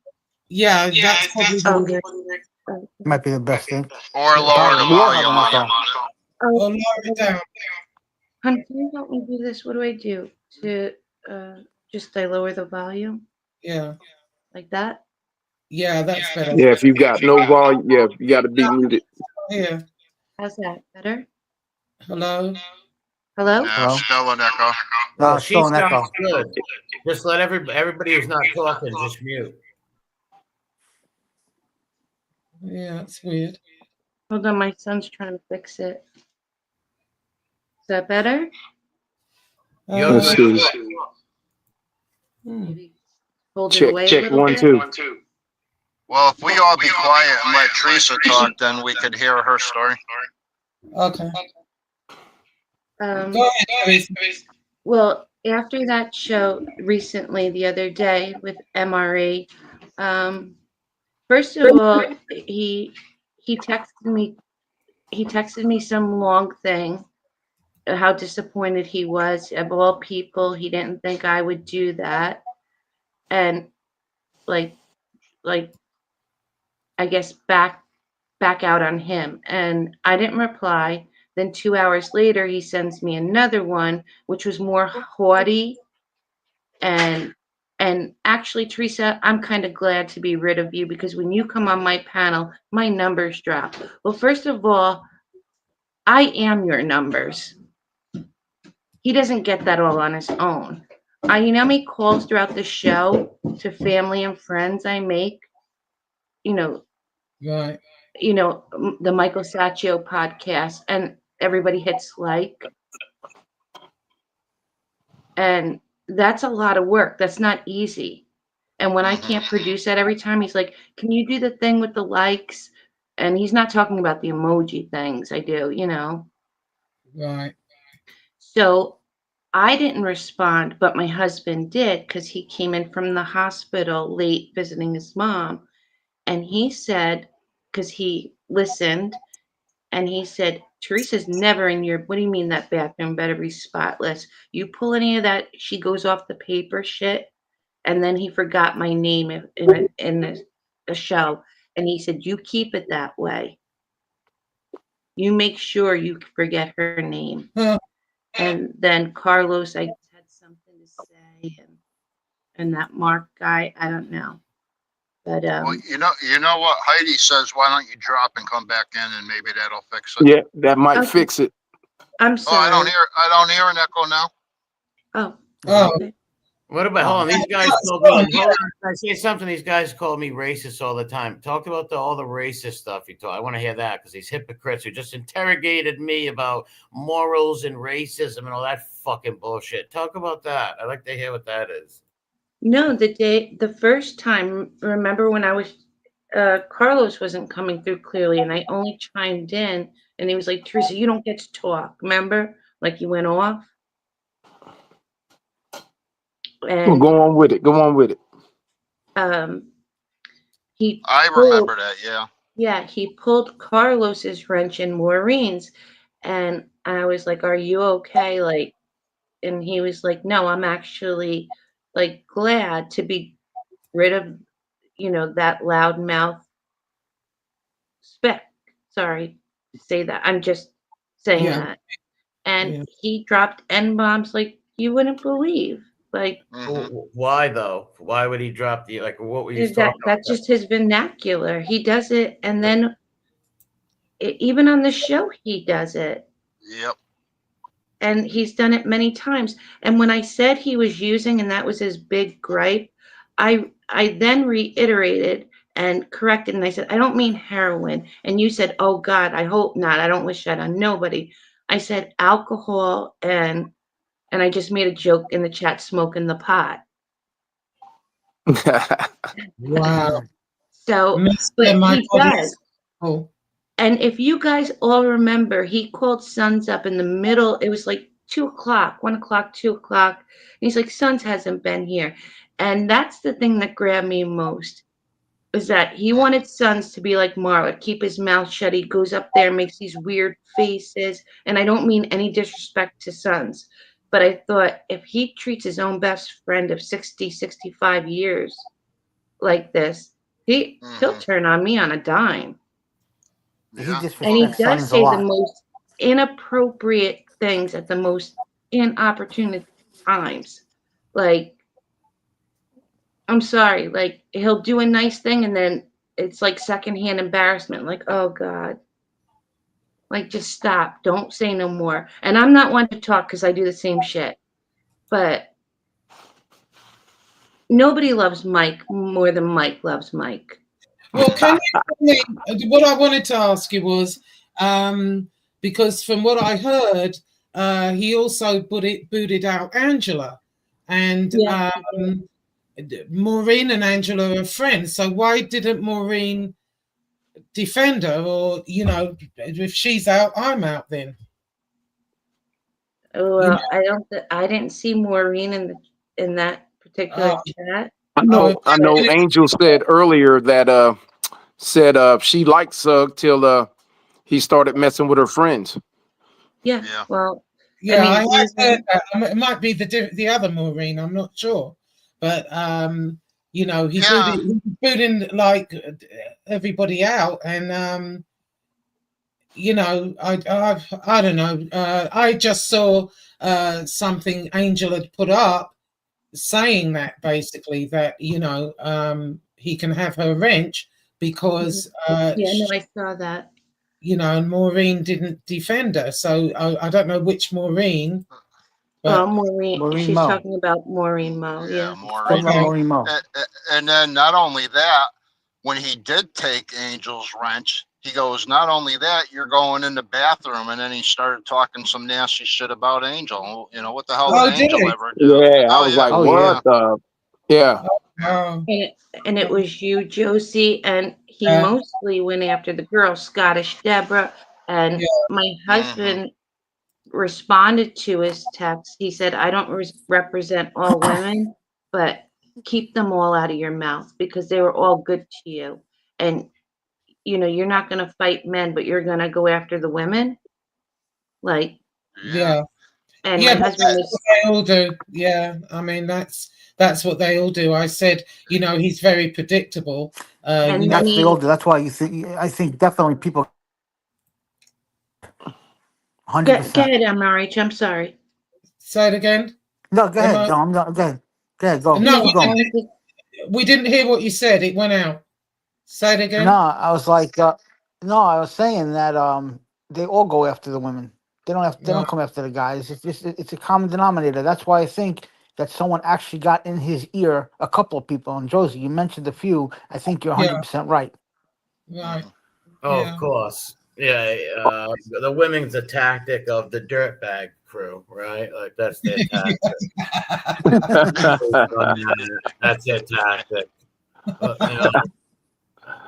Yeah, that's probably Might be the best thing. Or lower the volume on it. Or lower it down. Honey, can you help me do this? What do I do to just I lower the volume Yeah. like that? Yeah, that's better. Yeah, if you got no volume, yeah, you got to be muted. Here. How's that better? Hello. Hello. Yeah, still an echo. No, Still she an echo. sounds good. Just let everybody who's not talking just mute. Yeah, that's weird. Hold on, my son's trying to fix it. Is that better? Let's see. Hold it Check, away a check, little 1, bit. 2. Well, if we all be quiet and let Teresa talk, then we could hear her story. Okay. Um, Go ahead, Teresa. Well, after that show recently, the other day with MRE, first of all, he texted me. He texted me some long thing, how disappointed he was. Of all people, he didn't think I would do that, and like I guess back out on him. And I didn't reply. Then 2 hours later, he sends me another one, which was more haughty. And actually, Teresa, I'm kind of glad to be rid of you, because when you come on my panel, my numbers drop. Well, first of all, I am your numbers. He doesn't get that all on his own. You know how many calls throughout the show to family and friends I make? Right. The Michael Saccio podcast, and everybody hits like. And that's a lot of work. That's not easy. And when I can't produce that every time, he's like, can you do the thing with the likes? And he's not talking about the emoji things I do, Right. So I didn't respond, but my husband did because he came in from the hospital late visiting his mom. And he said, because he listened, and he said, Teresa's never in your, what do you mean that bathroom better be spotless? You pull any of that, she goes off the paper shit. And then he forgot my name in a show. And he said, you keep it that way. You make sure you forget her name. And then Carlos, I had something to say, and that Mark guy, I don't know. But Well, you know what Heidi says. Why don't you drop and come back in, and maybe that'll fix it. Yeah, that might Okay. fix it. I'm sorry. I don't hear an echo now. Oh. Okay. What about, hold on, these guys told me, hold on, can I say something? These guys call me racist all the time. Talk about all the racist stuff you talk. I want to hear that because these hypocrites who just interrogated me about morals and racism and all that fucking bullshit. Talk about that. I'd like to hear what that is. No, the first time, remember when I was, Carlos wasn't coming through clearly, and I only chimed in, and he was like, Teresa, you don't get to talk. Remember? Like you went off. Well, go on with it. Go on with it. I remember that, yeah. Yeah, he pulled Carlos's wrench in Maureen's, and I was like, "Are you okay?" Like, and he was like, "No, I'm actually like glad to be rid of, that loudmouth speck." Sorry to say that. I'm just saying that. And he dropped N bombs like you wouldn't believe. Like, Why though? Why would he drop the, like, what were you talking about? that's just his vernacular. He does it, and then even on the show, he does it. Yep. And he's done it many times. And when I said he was using, and that was his big gripe, I then reiterated and corrected, and I said, I don't mean heroin. And you said, oh God, I hope not. I don't wish that on nobody. I said alcohol, and I just made a joke in the chat, smoking the pot. Wow. So, but he does. Oh. And if you guys all remember, he called Sons up in the middle. It was like 2 o'clock, 1 o'clock, 2 o'clock. And he's like, Sons hasn't been here. And that's the thing that grabbed me most, is that he wanted Sons to be like Marla, keep his mouth shut. He goes up there, makes these weird faces. And I don't mean any disrespect to Sons, but I thought if he treats his own best friend of 60, 65 years like this, he'll turn on me on a dime. Yeah. And he does say the most inappropriate things at the most inopportune times. Like, I'm sorry, like he'll do a nice thing and then it's like secondhand embarrassment. Like, oh God. Like, just stop. Don't say no more. And I'm not one to talk because I do the same shit. But nobody loves Mike more than Mike loves Mike. Well, can you tell me, what I wanted to ask you was, because from what I heard, he also booted out Angela, and Maureen and Angela are friends. So why didn't Maureen defend her, or if she's out, I'm out then? Well, I didn't see Maureen in that particular chat. I know Angel said earlier that she likes till he started messing with her friends. Yeah. Well, yeah, I heard that. It might be the other Maureen. I'm not sure, but he booted like everybody out, and I don't know. I just saw something Angel had put up saying that basically that he can have her wrench because no, I saw that. And Maureen didn't defend her, so I don't know which Maureen. But Maureen she's Mo. talking about Maureen Mo. Yeah. Maureen Mo. And then not only that, when he did take Angel's wrench, he goes, not only that, you're going in the bathroom, and then he started talking some nasty shit about Angel. What the hell did Angel ever do? Yeah, I was like, what the? Yeah. And it was you, Josie, and he mostly went after the girl, Scottish Deborah, and my husband responded to his text. He said, I don't represent all women, but keep them all out of your mouth because they were all good to you. And, you know, you're not going to fight men, but you're going to go after the women. Like, Yeah. and Yeah, my but husband that's was, what they all do. Yeah, I mean that's what they all do. I said, you know, he's very predictable. and You then know, That's the older. That's why you think. I think definitely people. go 100%. ahead, MRH. I'm sorry. say it again. No, go Am ahead. I? No, I'm not. Go ahead. Go ahead. Go. No, Keep going. we didn't hear what you said. It went out. Say it No, again. I was like, no, I was saying that they all go after the women. They don't have. They Right. don't come after the guys. It's a common denominator. That's why I think that someone actually got in his ear. A couple of people. And Josie, you mentioned a few. I think you're Yeah. 100% right. Right. Oh, Yeah. of course. Yeah, the women's a tactic of the dirtbag crew, right? Like that's their tactic. That's their tactic. You know,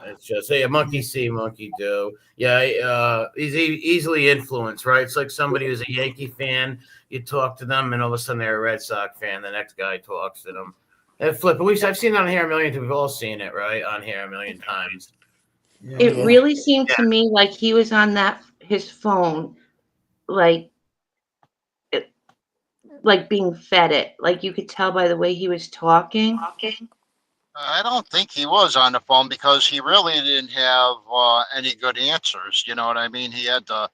it's just hey, a monkey see, monkey do. Yeah, he's easily influenced, right? It's like somebody who's a Yankee fan. You talk to them, and all of a sudden they're a Red Sox fan. The next guy talks to them. And flip. I've seen it on here a million times. We've all seen it, right? On here a million times. It really seemed to me like he was on his phone, like like being fed it. Like you could tell by the way he was talking. I don't think he was on the phone because he really didn't have any good answers. You know what I mean? He had to.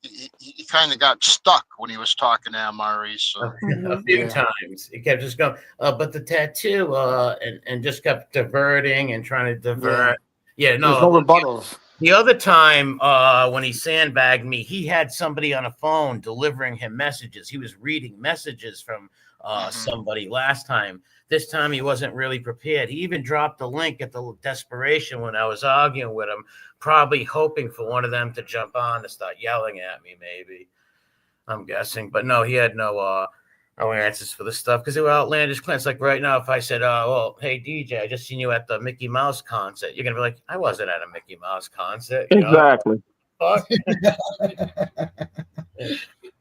He kind of got stuck when he was talking to MRE. So A few times he kept just going, but the tattoo, and just kept diverting and trying to divert. Yeah, There's no rebuttals. The other time, when he sandbagged me, he had somebody on a phone delivering him messages. He was reading messages from somebody last time. This time he wasn't really prepared. He even dropped the link at the desperation when I was arguing with him, probably hoping for one of them to jump on and start yelling at me, maybe. I'm guessing. But no, he had no answers for the stuff because they were outlandish claims. Like right now, if I said, well, hey, DJ, I just seen you at the Mickey Mouse concert, you're going to be like, I wasn't at a Mickey Mouse concert. You know? Exactly. Fuck.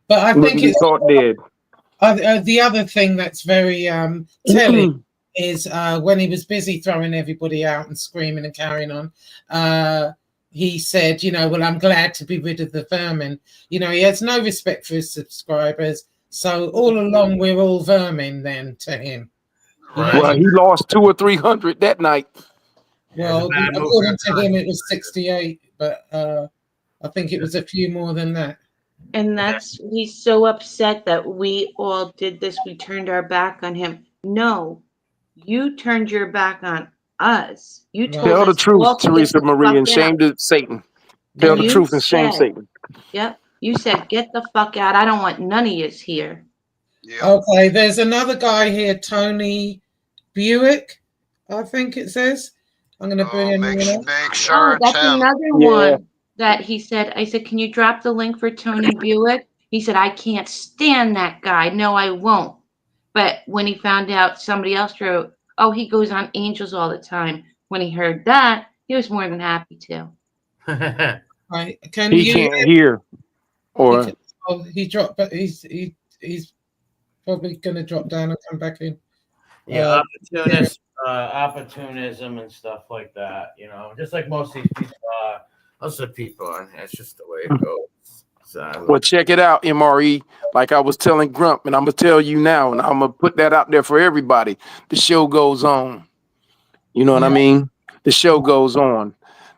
But I think it's dead. The other thing that's very telling is when he was busy throwing everybody out and screaming and carrying on, he said, you know, well, I'm glad to be rid of the vermin. You know, he has no respect for his subscribers. So all along, we're all vermin then to him. Well, he lost 200 or 300 that night. Well, according to him, it was 68, but I think it was a few more than that. And he's so upset that we all did this. We turned our back on him. No, you turned your back on us. You told Tell the us truth, all to get Teresa the Marie, fuck and shame out. to Satan. Tell the You truth and shame said- Satan. Yep. You said, get the fuck out. I don't want none of yous here. Okay, there's another guy here, Tony Buick, I think it says. I'm going to bring him in. make sure that's it's him. another one that he said. I said, can you drop the link for Tony Buick? He said, I can't stand that guy. No, I won't. But when he found out somebody else wrote, oh, he goes on Angels all the time. When he heard that, he was more than happy to. Right. He you can't hear. Or he dropped, but he's probably going to drop down and come back in. Opportunism and stuff like that. You know, just like most of these people are. Most of the people are. It's just the way it goes. So, well, check it out, MRE. Like I was telling Grump, and I'm gonna tell you now, and I'm gonna put that out there for everybody. The show goes on. You know what I mean? The show goes on.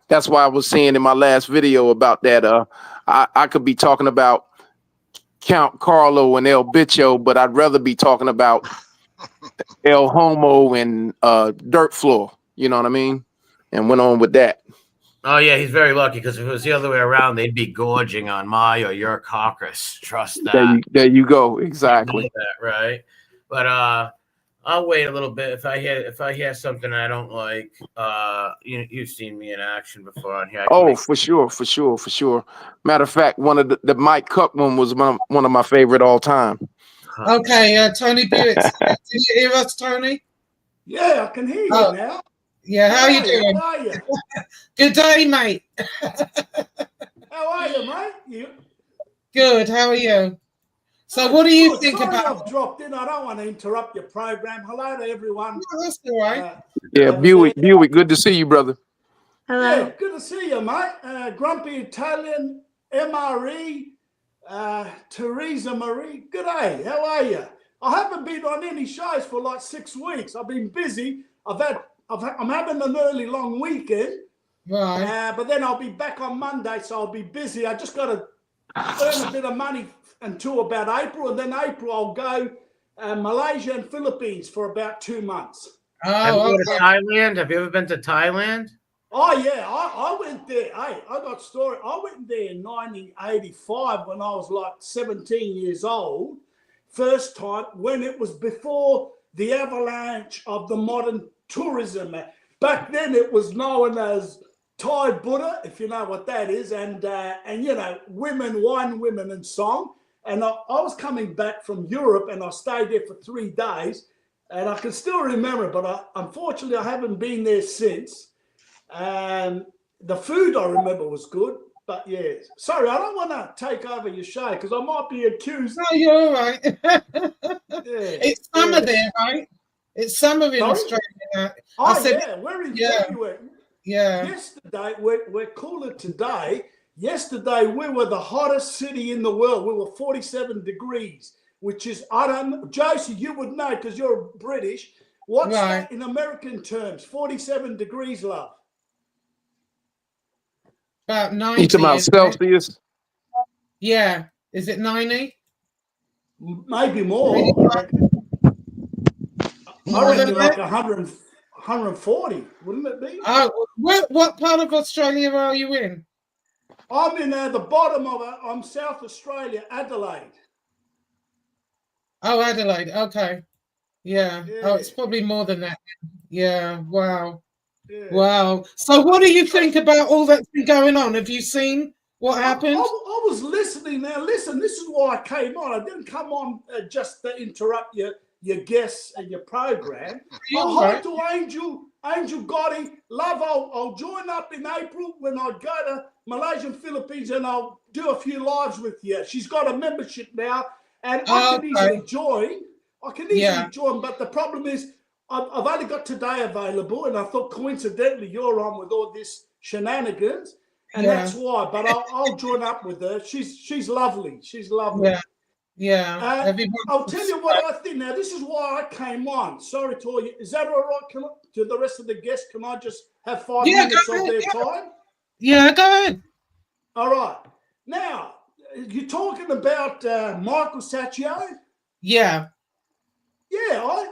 That's why I was saying in my last video about that. I could be talking about Count Carlo and El Bicho, but I'd rather be talking about El Homo and Dirt Floor. You know what I mean? And went on with that. oh yeah, he's very lucky because if it was the other way around, they'd be gorging on my or your caucus. Trust that. There you go. Exactly. That, right. But I'll wait a little bit if I hear something I don't like. You've seen me in action before on here. Oh, for sure. Matter of fact, one of the Mike Cup one was one of my favorite all time. Okay, Tony Buick. Can you hear us, Tony? Yeah, I can hear you now. Yeah, how you doing? How are you? Good day, mate. How are you, mate? Good. How are you? So what do you Good. think Sorry about? I've dropped in. I don't want to interrupt your program. Hello to everyone. No, that's all right. Yeah, over there. Buick, good to see you, brother. Yeah, good to see you, mate. Grumpy Italian, MRE, Teresa Marie. Good day. How are you? I haven't been on any shows for like 6 weeks. I've been busy. I'm having an early long weekend. Right. But then I'll be back on Monday, so I'll be busy. I just got to earn a bit of money until about April, and then April I'll go Malaysia and Philippines for about 2 months. Have you been to Thailand? Have you ever been to Thailand? Oh yeah, I went there. Hey, I got story. I went there in 1985 when I was like 17 years old. First time when it was before the avalanche of the modern tourism. Back then it was known as Thai Buddha, if you know what that is, and you know, wine, women, and song. And I was coming back from Europe, and I stayed there for 3 days, and I can still remember. But unfortunately, I haven't been there since. The food I remember was good, but yeah. Sorry, I don't want to take over your show because I might be accused. No, you're all right. It's summer there, right? It's summer in Australia. Oh yeah, we're in January. Yeah. Yesterday, we're cooler today. Yesterday, we were the hottest city in the world. We were 47 degrees, which is, I don't know, Josie, you would know because you're British. What's that in American terms? 47 degrees, love. About 90. You talking about Celsius? Yeah. Is it 90? Maybe more. I reckon like 100, 140, wouldn't it be? Oh, what part of Australia are you in? I'm in the bottom of it. I'm South Australia, Adelaide. Oh, Adelaide. Okay. Yeah. Oh, it's probably more than that. Yeah. Wow. Yeah. Wow. So what do you think about all that's been going on? Have you seen what happened? I was listening. Now, listen, this is why I came on. I didn't come on just to interrupt your guests and your program. Hi to Angel Gotti. Love, I'll join up in April when I go to Malaysia and Philippines, and I'll do a few lives with you. She's got a membership now, and I can easily join. Join, but the problem is I've only got today available, and I thought coincidentally you're on with all this shenanigans, and that's why. But I'll join up with her. She's lovely. She's lovely. Yeah. Yeah. I'll tell you what I think. Now, this is why I came on. Sorry to all you. Is that all right? To the rest of the guests, can I just have 5 minutes of their time? Yeah, go ahead. All right. Now, you're talking about Michael Sacchio? Yeah. Yeah,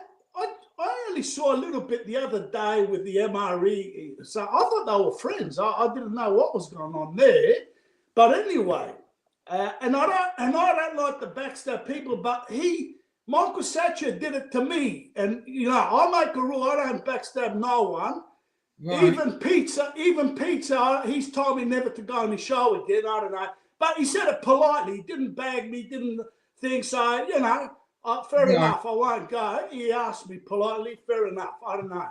I only saw a little bit the other day with the MRE. So I thought they were friends. I didn't know what was going on there. But anyway, and I don't like the backstab people, but Michael Sacchio did it to me. And you know, I make a rule, I don't backstab no one. Right. Even pizza, he's told me never to go on his show again. I don't know. But he said it politely. He didn't bag me, didn't think so, you know. Fair enough, I won't go. He asked me politely, fair enough, I don't know.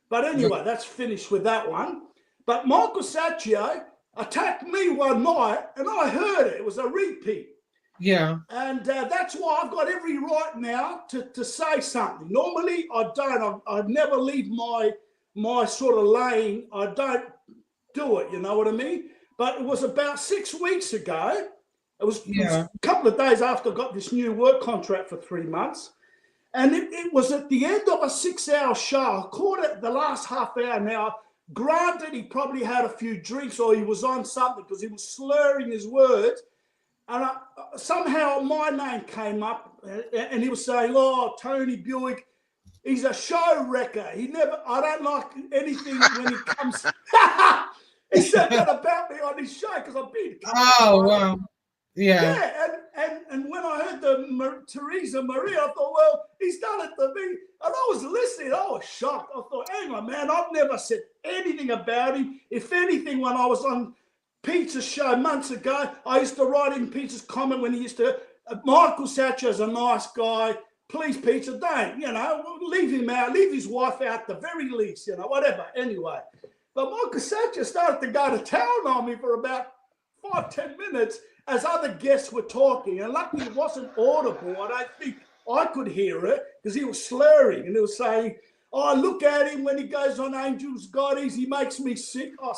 But anyway, that's finished with that one. But Michael Sacchio attacked me one night, and I heard it. It was a repeat. Yeah. And that's why I've got every right now to say something. Normally, I don't. I'd never leave my sort of lane. I don't do it, you know what I mean? But it was about 6 weeks ago. It was a couple of days after I got this new work contract for 3 months. And it was at the end of a 6-hour show. I caught it the last half hour now. Granted, he probably had a few drinks or he was on something because he was slurring his words. And somehow my name came up and he was saying, oh, Tony Buick, he's a show wrecker. I don't like anything when he comes. He said that about me on his show because I've been. Oh, wow. Yeah. Yeah, and when I heard the Teresa Marie, I thought, well, he's done it to me. And I was listening, I was shocked. I thought, hang on, man, I've never said anything about him. If anything, when I was on Peter's show months ago, I used to write in Peter's comment when he used to, Michael Sacchio's a nice guy. Please, Peter, don't, you know, leave him out, leave his wife out the very least, you know, whatever. Anyway, but Michael Sacchio started to go to town on me for about 5-10 minutes as other guests were talking. And luckily it wasn't audible. I don't think I could hear it because he was slurring and he was saying, oh, look at him when he goes on Angels Goddess. He makes me sick. Oh,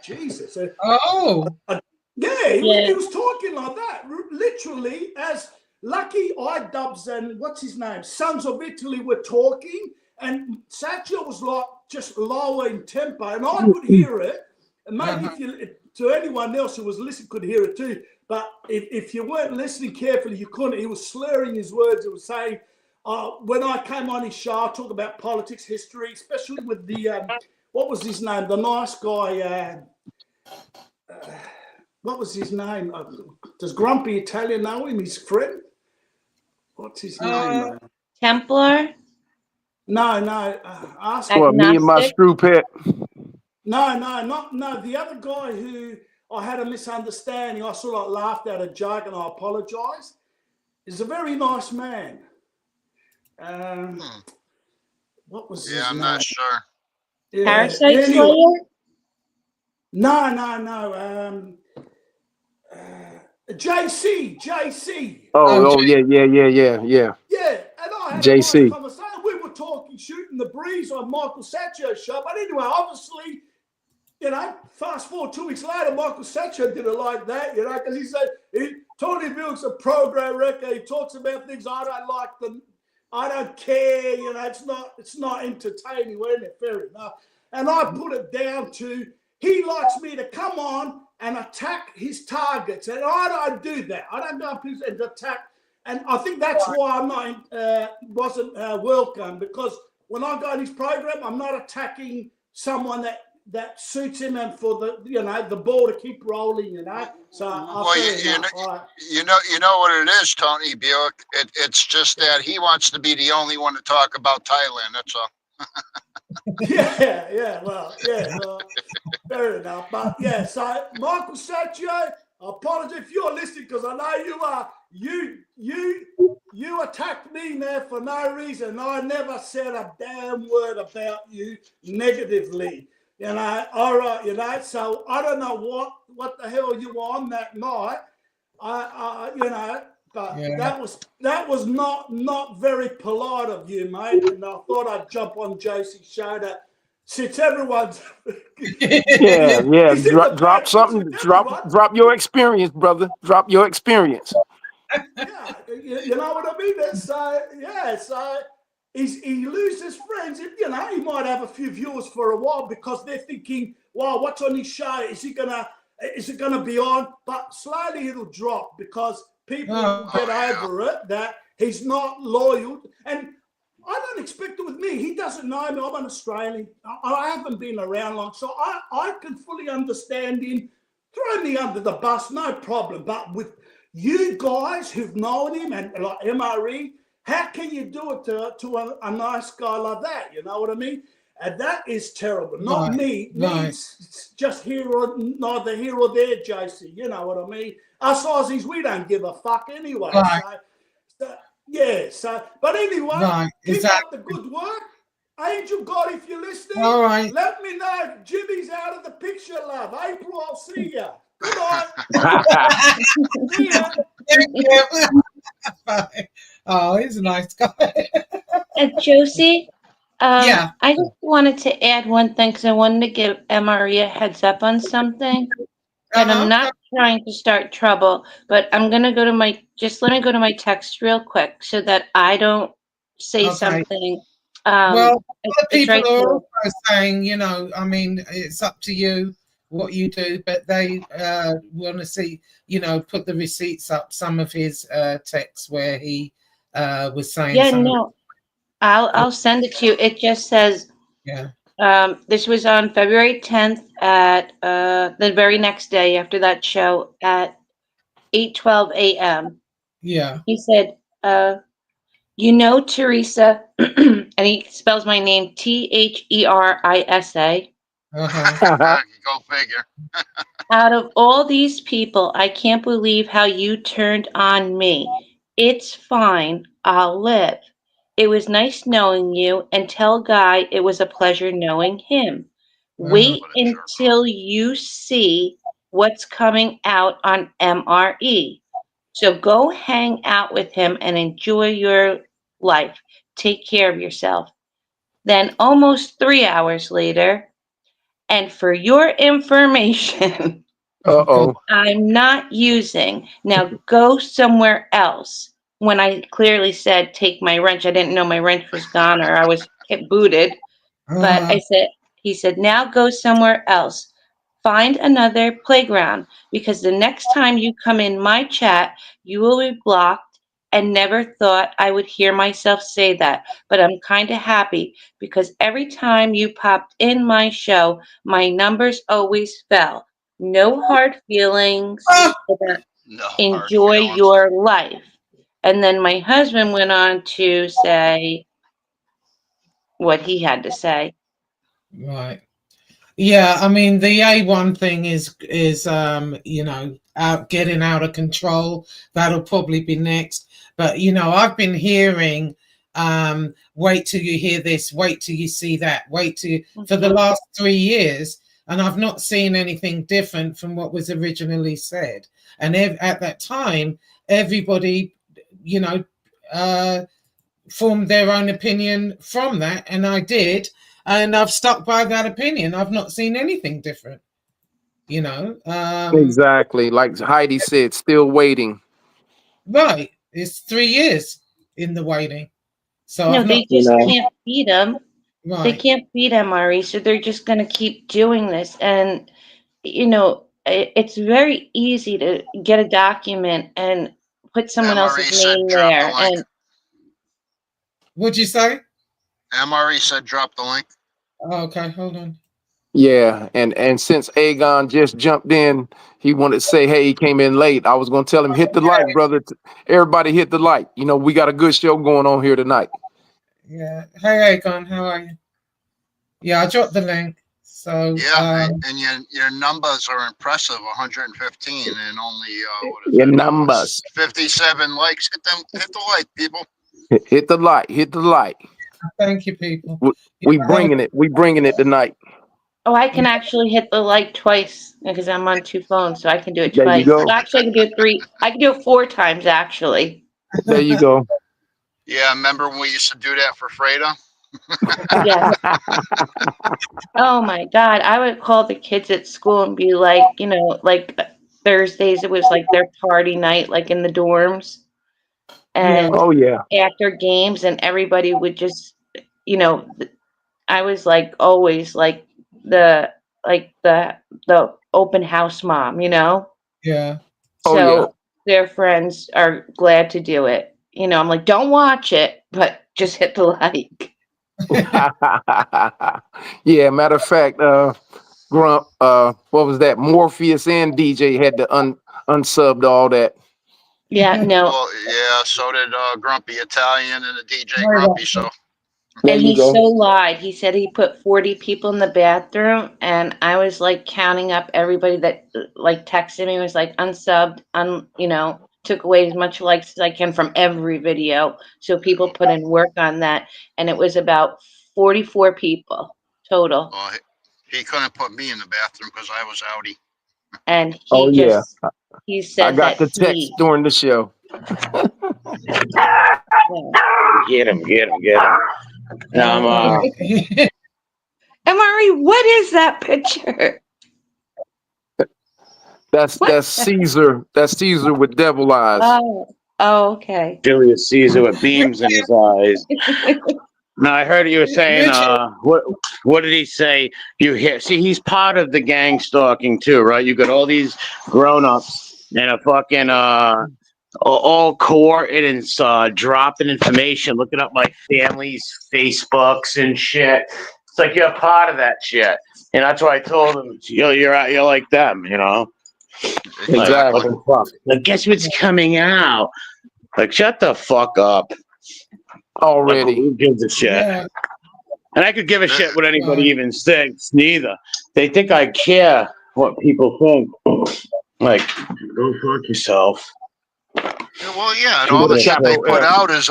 Jesus. Oh. Yeah, he was talking like that. Literally, as Lucky iDubbbz and what's his name, Sons of Italy were talking, and Satchel was like just lower in tempo, and I could hear it. And maybe if you, to anyone else who was listening, could hear it too. But if you weren't listening carefully, you couldn't. He was slurring his words. He was saying, when I came on his show, I talk about politics, history, especially with the what was his name, the nice guy. What was his name? Does Grumpy Italian know him? His friend? What's his name? Templar? No. Ask Well, me and my screw pet. No. The other guy who I had a misunderstanding, I sort of laughed at a joke and I apologise. He's a very nice man. What was his name? I'm not sure. Yeah. Parasite Slayer? No. JC. Oh, yeah. Yeah, and I had a nice JC. conversation. We were talking, shooting the breeze on Michael Sacco's show. But anyway, obviously, fast forward 2 weeks later, Michael Sacco didn't like that, because he said, Tony Buick's a program record. He talks about things I don't like them. I don't care, it's not entertaining. Well, fair enough. And I put it down to, he likes me to come on and attack his targets. And I don't do that. I don't go up and attack. And I think that's why I'm not, wasn't welcome, because when I go on his program, I'm not attacking someone that suits him and for the ball to keep rolling, So you know what it is, Tony Buick. It's just that he wants to be the only one to talk about Thailand. That's all. Well, fair enough. But yeah, so Michael Sacco, I apologize if you're listening, because I know you are. You attacked me, man, for no reason. I never said a damn word about you negatively. All right, so I don't know what the hell you were on that night. But that was not very polite of you, mate. And I thought I'd jump on JC's show since everyone's Drop something. Drop your experience, brother. Drop your experience. You know what I mean? So he loses friends. He might have a few viewers for a while because they're thinking, "Wow, what's on his show? Is it gonna be on?" But slowly it'll drop because people will get over it that he's not loyal. And I don't expect it with me. He doesn't know me. I'm an Australian. I haven't been around long, so I can fully understand him. Throw me under the bus, no problem. But with you guys who've known him and like MRE, how can you do it to a nice guy like that? You know what I mean? And that is terrible. Not me. It's just neither here or there, JC. You know what I mean? Us Aussies, we don't give a fuck anyway. Right. But anyway, keep up the good work. Angel God, if you're listening, all right, let me know if Jimmy's out of the picture, love. April, I'll see you. Good night. See ya. Oh, he's a nice guy. Josie, I just wanted to add one thing because I wanted to give MRE a heads up on something. And I'm not trying to start trouble, but I'm going to let me go to my text real quick so that I don't say something. Well, other people are also saying, it's up to you what you do, but they want to see, put the receipts up, some of his texts where he was saying something. No, I'll send it to you. It just says, this was on February 10th at the very next day after that show at 8:12 a.m. Yeah. He said, Teresa, and he spells my name Therisa. Go figure. Out of all these people, I can't believe how you turned on me. It's fine. I'll live. It was nice knowing you, and tell Guy it was a pleasure knowing him. Wait until you see what's coming out on MRE. So go hang out with him and enjoy your life. Take care of yourself. Then, almost 3 hours later, and for your information, Uh-oh. I'm not using. Now go somewhere else. When I clearly said, take my wrench, I didn't know my wrench was gone or I was booted. But I said, he said, now go somewhere else. Find another playground because the next time you come in my chat, you will be blocked. And never thought I would hear myself say that. But I'm kind of happy because every time you popped in my show, my numbers always fell. No hard feelings. Enjoy your life. And then my husband went on to say what he had to say. Right. Yeah, I mean the A1 thing is getting out of control. That'll probably be next. But I've been hearing wait till you hear this, wait till you see that, wait till for the last 3 years, and I've not seen anything different from what was originally said. And at that time, everybody, formed their own opinion from that, and I did. And I've stuck by that opinion. I've not seen anything different. Exactly. Like Heidi said, still waiting. Right. It's 3 years in the waiting. So No, I've they not. just can't beat him. Right. They can't beat MRE, so they're just going to keep doing this. And, it's very easy to get a document and put someone else's name there. And What'd you say? MRE said drop the link. Oh, okay, hold on. Yeah, and since Aegon just jumped in, he wanted to say, hey, he came in late. I was going to tell him, hit the like, brother. Everybody hit the like. We got a good show going on here tonight. Yeah. Hey, Akon, how are you? Yeah, I dropped the link. So and your numbers are impressive. 115 and only Your numbers. 57 likes. Hit the like, people. Hit the like. Hit the like. Thank you, people. We bringing it. We bringing it tonight. oh, I can actually hit the like twice because I'm on 2 phones, so I can do it There you twice. go. Well, actually, I can do it 3. I can do it 4 times, actually. There you go. Yeah, remember when we used to do that for Freda? Yes. Oh my God. I would call the kids at school and be like, like Thursdays, it was like their party night, like in the dorms. And Oh, yeah. after games, and everybody would just, I was like always like the open house mom, Yeah. So their friends are glad to do it. I'm like, don't watch it, but just hit the like. Yeah, matter of fact, Grump, what was that? Morpheus and DJ had to unsub all that. Yeah, no. Well, yeah, so did Grumpy Italian and the DJ Grumpy. So And he so lied. He said he put 40 people in the bathroom, and I was like counting up everybody that like texted me, was like unsubbed, took away as much likes as I can from every video. So people put in work on that, and it was about 44 people total. well, he couldn't put me in the bathroom because I was outie. And he he said I got that the text during the show. Get him. MRE, what is that picture? That's Caesar. That's Caesar with devil eyes. Oh, okay. Julius Caesar with beams in his eyes. No, I heard you were saying, what did he say? See, he's part of the gang stalking too, right? You got all these grown-ups and a fucking, all coordinating, dropping information, looking up my family's Facebooks and shit. It's like you're a part of that shit. And that's why I told him, you're like them, Exactly. Like, guess what's coming out? Like, shut the fuck up. Already. Like, who gives a shit? Yeah. And I could give a shit what anybody even thinks, neither. They think I care what people think. Like, go fuck yourself. Yeah, well, yeah, and all the shit they put out it's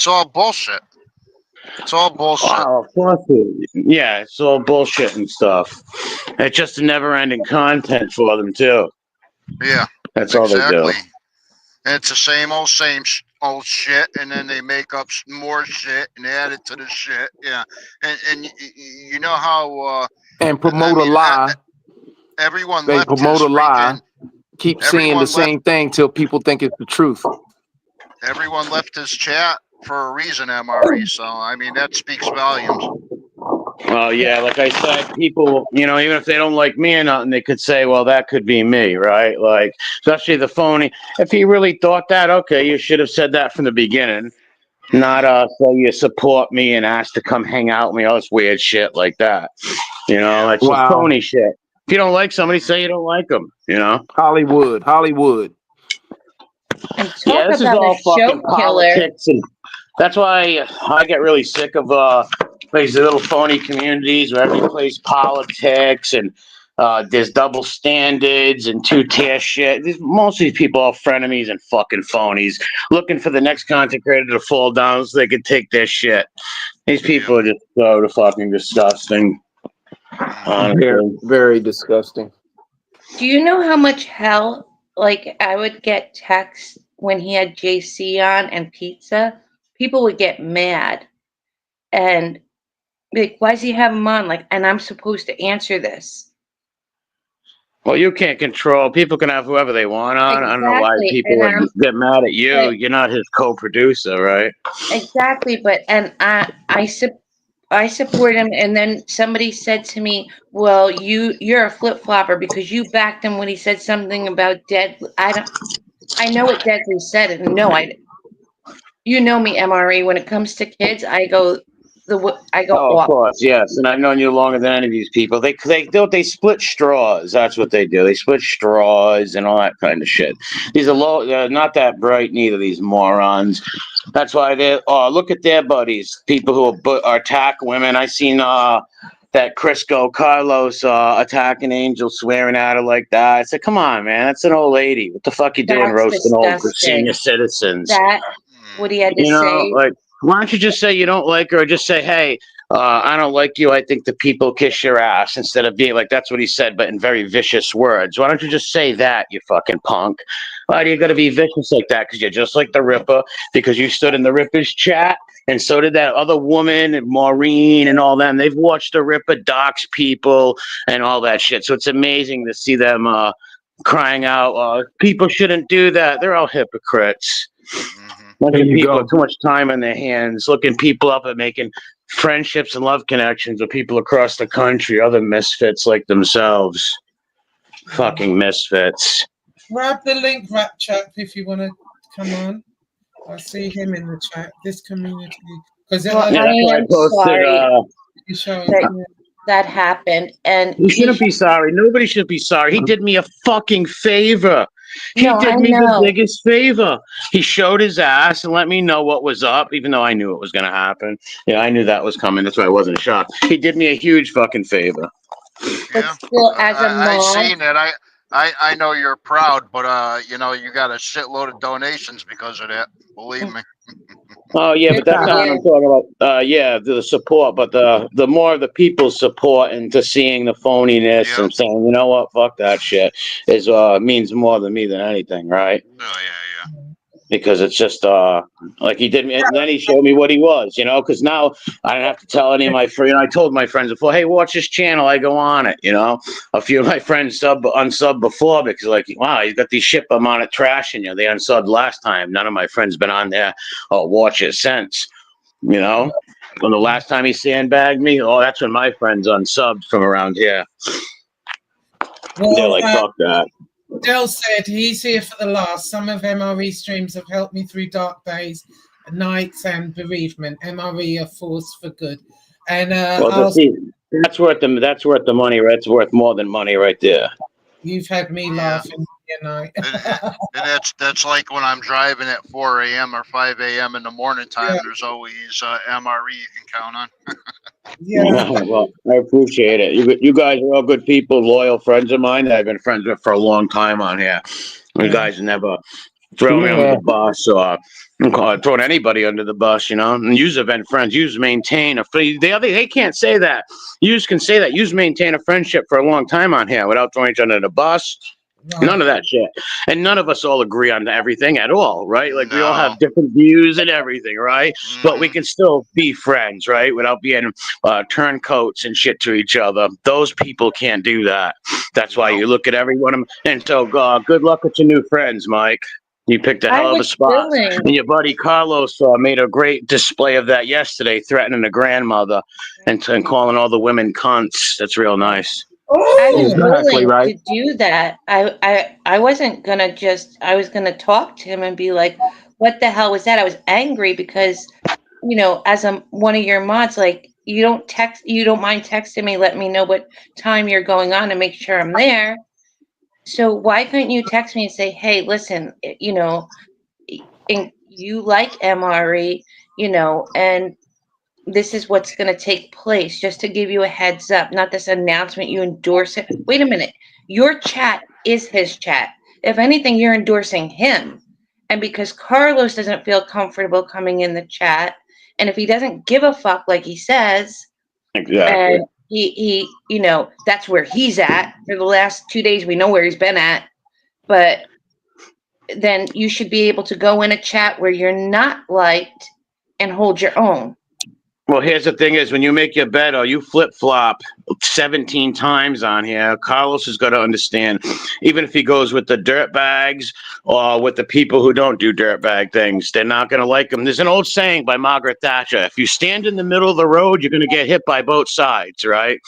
all bullshit. It's all bullshit. Oh, of course yeah, it's all bullshit and stuff. It's just never-ending content for them too. Yeah, That's all they do. exactly. And it's the same old shit, and then they make up more shit and add it to the shit. Yeah, and you know how and promote a lie. Everyone They left promote his a lie. Keep saying the everyone same thing till people think it's the truth. Everyone left his chat for a reason, MRE. So I mean that speaks volumes. Oh yeah, like I said, people, even if they don't like me or nothing, they could say, well, that could be me, right? Like, especially the phony. If he really thought that, okay, you should have said that from the beginning. Not say you support me and ask to come hang out with me, all this weird shit like that. It's just Wow. phony shit. If you don't like somebody, say you don't like them, Hollywood. And Yeah, talk this is about a all fucking show killer. politics, and that's why I get really sick of these little phony communities where everybody plays politics and there's double standards and two-tier shit. Most of these people are frenemies and fucking phonies, looking for the next content creator to fall down so they can take their shit. These people are just so fucking disgusting. Honestly. Very, very disgusting. Do you know how much hell, like, I would get texts when he had JC on and pizza? People would get mad and be like, why does he have him on? Like, and I'm supposed to answer this. Well, you can't control. People can have whoever they want on. I don't know why Exactly, people and would get mad at you. but- You're not his co-producer, right? Exactly, but and I support him, and then somebody said to me, well, you're a flip-flopper because you backed him when he said something about Deadly. I know what Deadly said, and no, you know me, MRE, when it comes to kids, I go Oh, off. of course, yes. And I've known you longer than any of these people. They split straws. That's what they do. They split straws and all that kind of shit. These are they're not that bright, neither, these morons. That's why look at their buddies, people who attack women. I seen that Crisco Carlos attacking Angel, swearing at her like that. I said, come on, man, that's an old lady. What the fuck you doing That's roasting old disgusting. senior citizens? That what he had to say. Like, why don't you just say you don't like her, or just say, hey, I don't like you. I think the people kiss your ass, instead of being like, that's what he said, but in very vicious words. Why don't you just say that, you fucking punk? Why do you got to be vicious like that? Because you're just like the Ripper, because you stood in the Ripper's chat, and so did that other woman, and Maureen, and all them. They've watched the Ripper dox people and all that shit. So it's amazing to see them crying out, people shouldn't do that. They're all hypocrites. Bunch of people have too much time on their hands, looking people up and making friendships and love connections with people across the country, other misfits like themselves. Fucking misfits. Grab the link, Rap Chap, if you want to come on. I see him in the chat. This community, because Well, I am sorry that happened, and he shouldn't be sorry. Nobody should be sorry. He did me a fucking favor. He No, did I me the know. biggest favor. He showed his ass and let me know what was up, even though I knew it was going to happen. Yeah, I knew that was coming. That's why I wasn't shocked. He did me a huge fucking favor. Yeah, still, as a I mom, seen it. I know you're proud, but you got a shitload of donations because of that. Believe me. Oh yeah, but that's not what I'm talking about. Yeah, the support, but the more the people support into seeing the phoniness and saying, you know what, fuck that shit, is means more to me than anything, right? Oh yeah. Because it's just like he did me, and then he showed me what he was, because now I don't have to tell any of my friends. I told my friends before, hey, watch this channel. I go on it, A few of my friends unsubbed before because, like, wow, he's got these shit. I'm on it trashing you. They unsubbed last time. None of my friends been on there or watch it since, When the last time he sandbagged me, that's when my friends unsubbed from around here. They're like, fuck that. Dell said he's here for the last. Some of MRE streams have helped me through dark days, nights, and bereavement. MRE a force for good. And that's worth the money. That's worth more than money right there. You've had me laughing night. And that's like when I'm driving at 4 a.m. or 5 a.m. in the morning time. Yeah. There's always MRE you can count on. Yeah. Well, I appreciate it. You guys are all good people, loyal friends of mine that I've been friends with for a long time on here. You guys never throw me under the bus or throwing anybody under the bus, and use event friends. Use maintain they can't say that. Use can say that. Use maintain a friendship for a long time on here without throwing each other under the bus. Right. None of that shit. And none of us all agree on everything at all, right? Like we all have different views and everything, right? But we can still be friends, right? Without being turncoats and shit to each other. Those people can't do that. That's why you look at everyone. And so, good luck with your new friends, Mike. You picked a hell of a spot. And your buddy Carlos made a great display of that yesterday, threatening the grandmother and calling all the women cunts. That's real nice. I was Exactly, willing right. to do that. I wasn't gonna I was gonna talk to him and be like, what the hell was that? I was angry because, as one of your mods, like you don't mind texting me, let me know what time you're going on and make sure I'm there. So why couldn't you text me and say, hey, listen, and you like MRE, and this is what's going to take place, just to give you a heads up, not this announcement, you endorse it. Wait a minute. Your chat is his chat. If anything, you're endorsing him. And because Carlos doesn't feel comfortable coming in the chat, and if he doesn't give a fuck like he says, Exactly. and he that's where he's at for the last 2 days, we know where he's been at, but then you should be able to go in a chat where you're not liked and hold your own. Well, here's the thing is when you make your bed or you flip-flop 17 times on here, Carlos has got to understand, even if he goes with the dirt bags or with the people who don't do dirt bag things, they're not going to like him. There's an old saying by Margaret Thatcher, if you stand in the middle of the road, you're going to get hit by both sides, right?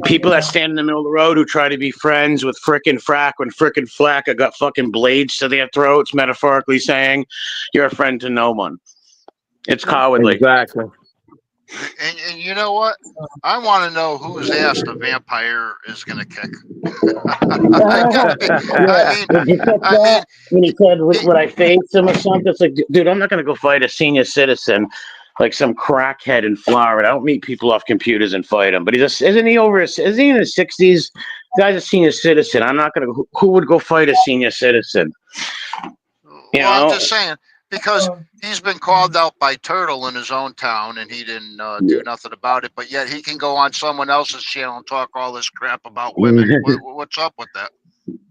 People that stand in the middle of the road who try to be friends with frickin' frack when frickin' flack have got fucking blades to their throats, metaphorically saying, you're a friend to no one. It's cowardly. Exactly. And you know what? I want to know whose ass the vampire is going to kick. Did you catch that? When he said, would I face him or something? It's like, dude, I'm not going to go fight a senior citizen like some crackhead in Florida. I don't meet people off computers and fight him. But isn't he in his 60s? The guy's a senior citizen. I'm not going to, who would go fight a senior citizen? I'm just saying, because he's been called out by Turtle in his own town and he didn't do nothing about it, but yet he can go on someone else's channel and talk all this crap about women. What's up with that?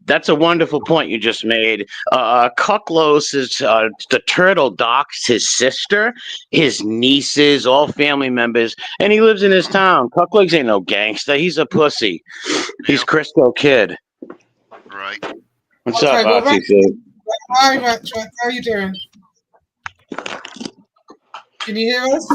That's a wonderful point you just made. Cucklos is the turtle docks his sister, his nieces, all family members, and he lives in his town. Cucklegs ain't no gangster. He's a pussy. He's Crisco Kid. Right. What's up, RTC? Hi, Ratchet. How you doing? Can you hear us?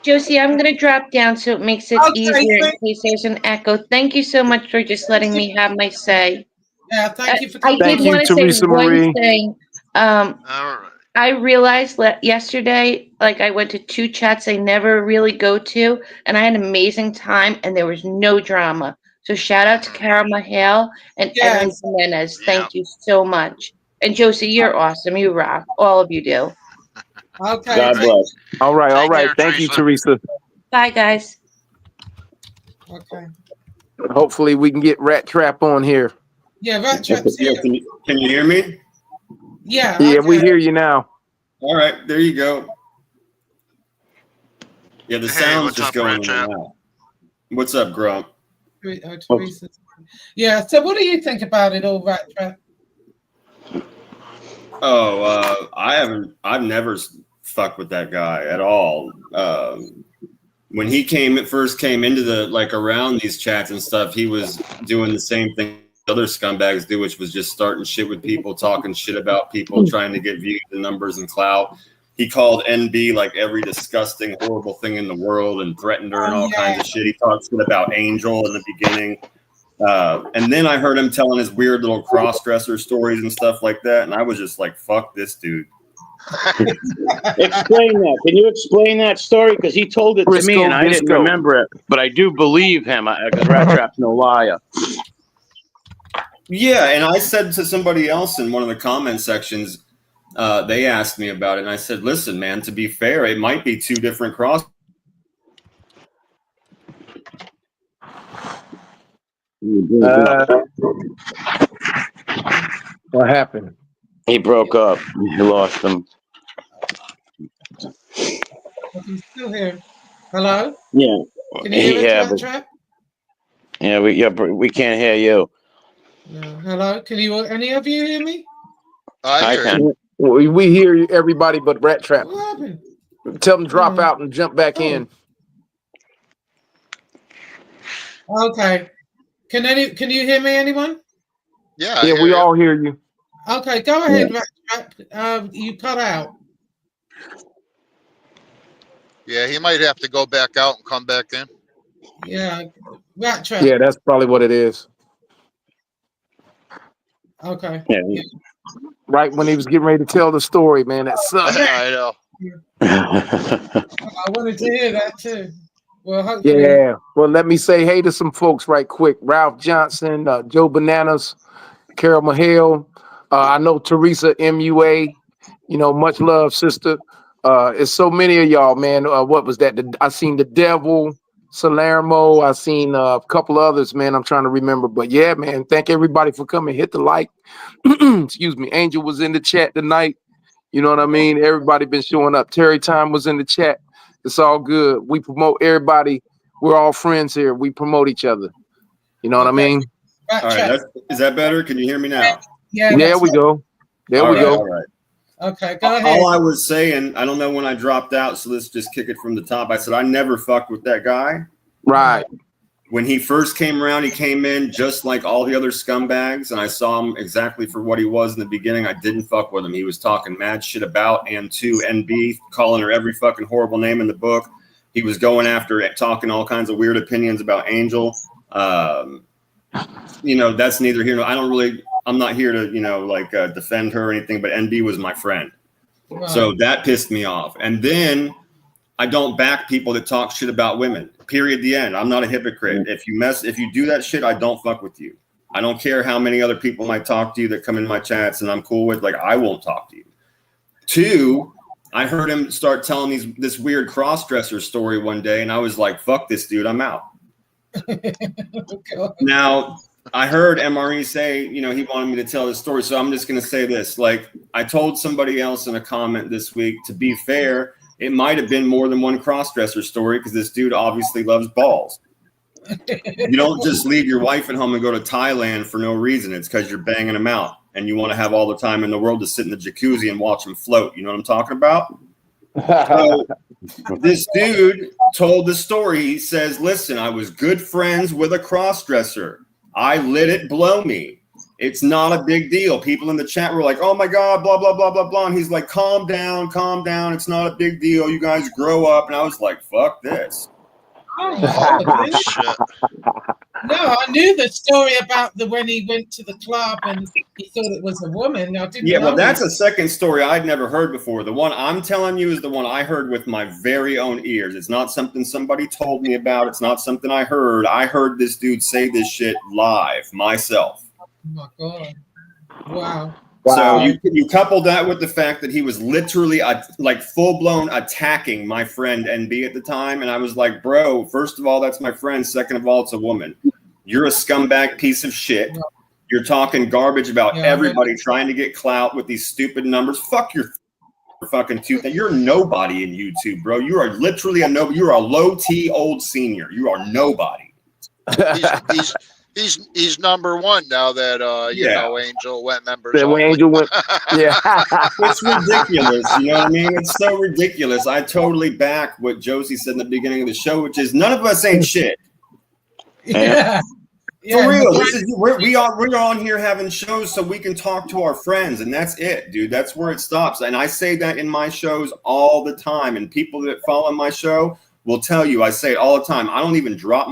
Josie, I'm going to drop down so it makes it easier in case there's an echo. Thank you so much for just letting me have my say. Yeah, thank you for I coming. did want to say one thing. I realized yesterday, like I went to 2 chats I never really go to, and I had an amazing time, and there was no drama. So shout out to Carol Mahale and Edwin Jimenez. Thank you so much. And Josie, you're awesome. You rock. All of you do. Okay. God bless. All right. Thank you, Teresa. Bye, guys. Okay. Hopefully we can get Rat Trap on here. Yeah, Ratchet's here. Can you hear me? Yeah. Yeah, we hear you now. All right, there you go. Yeah, the sound's just going in and out. What's up, Grump? Teresa. Yeah, so what do you think about it all, Ratchet? Oh, I've never fucked with that guy at all. When he first came into around these chats and stuff, he was doing the same thing other scumbags do, which was just starting shit with people, talking shit about people, trying to get views and numbers and clout. He called NB like every disgusting, horrible thing in the world and threatened her and all kinds of shit. He talked shit about Angel in the beginning. And then I heard him telling his weird little cross-dresser stories and stuff like that. And I was just like, fuck this dude. Explain that. Can you explain that story? Because he told it to me and I didn't remember it. But I do believe him. Rat Trap's no liar. Yeah, and I said to somebody else in one of the comment sections, they asked me about it, and I said, listen, man, to be fair, it might be 2 different cross. What happened? He broke up. He lost him. I can still hear him. Hello? Yeah. Can you hear us, Yeah, Rat but Trap? we can't hear you. No. Hello? Can you any of you hear me? I can. We hear you, everybody but Rat Trap. What happened? Tell them drop Oh. out and jump back in. Okay. Can you hear me, anyone? Yeah, Yeah, we all hear you. Okay, go ahead, Rat Trap. You cut out. Yeah, he might have to go back out and come back in. Yeah. Rat Trap. Yeah, that's probably what it is. Okay. Yeah. Right when he was getting ready to tell the story, man, that sucked. I know. I wanted to hear that too. Well, hopefully. Yeah. Well, let me say hey to some folks right quick. Ralph Johnson, Joe Bananas, Carol Mahale. I know Teresa MUA. You know, much love, sister. It's so many of y'all, man. What was that? I seen the Devil, Salermo. I seen a couple others, man. I'm trying to remember, but yeah, man. Thank everybody for coming. Hit the like. Excuse me. Angel was in the chat tonight. You know what I mean? Everybody been showing up. Terry Time was in the chat. It's all good. We promote everybody. We're all friends here. We promote each other. You know what I mean? All right, is that better? Can you hear me now? Yeah. There we go. There we go. All right. Okay, go ahead. All I was saying, I don't know when I dropped out, so let's just kick it from the top. I said I never fucked with that guy. Right. When he first came around, he came in just like all the other scumbags, and I saw him exactly for what he was in the beginning. I didn't fuck with him. He was talking mad shit about and to NB, calling her every fucking horrible name in the book. He was going after it, talking all kinds of weird opinions about Angel. You know, that's neither here nor I'm not here to, defend her or anything, but NB was my friend. Right. So that pissed me off. And then I don't back people that talk shit about women. Period. The end. I'm not a hypocrite. If you do that shit, I don't fuck with you. I don't care how many other people might talk to you that come in my chats and I'm cool with. Like, I won't talk to you. 2, I heard him start telling this weird cross-dresser story one day, and I was like, fuck this dude, I'm out. Now, I heard MRE say, he wanted me to tell this story, so I'm just going to say this. Like, I told somebody else in a comment this week, to be fair, it might have been more than one cross-dresser story because this dude obviously loves balls. You don't just leave your wife at home and go to Thailand for no reason. It's because you're banging them out and you want to have all the time in the world to sit in the jacuzzi and watch them float. You know what I'm talking about? So this dude told the story. He says, listen, I was good friends with a cross-dresser. I let it blow me. It's not a big deal. People in the chat were like, oh my God, blah, blah, blah, blah, blah. And he's like, calm down. It's not a big deal. You guys grow up. And I was like, fuck this. Oh, shit. No, I knew the story about when he went to the club and he thought it was a woman. I didn't know. Well, that's a second story I'd never heard before. The one I'm telling you is the one I heard with my very own ears. It's not something somebody told me about. It's not something I heard. I heard this dude say this shit live myself. Oh my God. Wow. So you couple that with the fact that he was literally like full-blown attacking my friend NB at the time. And I was like, bro, first of all, that's my friend. Second of all, it's a woman. You're a scumbag piece of shit. You're talking garbage about everybody trying to get clout with these stupid numbers. Fuck your fucking tooth. You're nobody in YouTube, bro. You are literally you're a low-T old senior. You are nobody. He's number one now that Angel went members. Angel went, yeah. It's ridiculous. You know what I mean? It's so ridiculous. I totally back what Josie said in the beginning of the show, which is none of us ain't shit. Yeah. For real. We're on here having shows so we can talk to our friends, and that's it, dude. That's where it stops. And I say that in my shows all the time, and people that follow my show will tell you I say it all the time. I don't even drop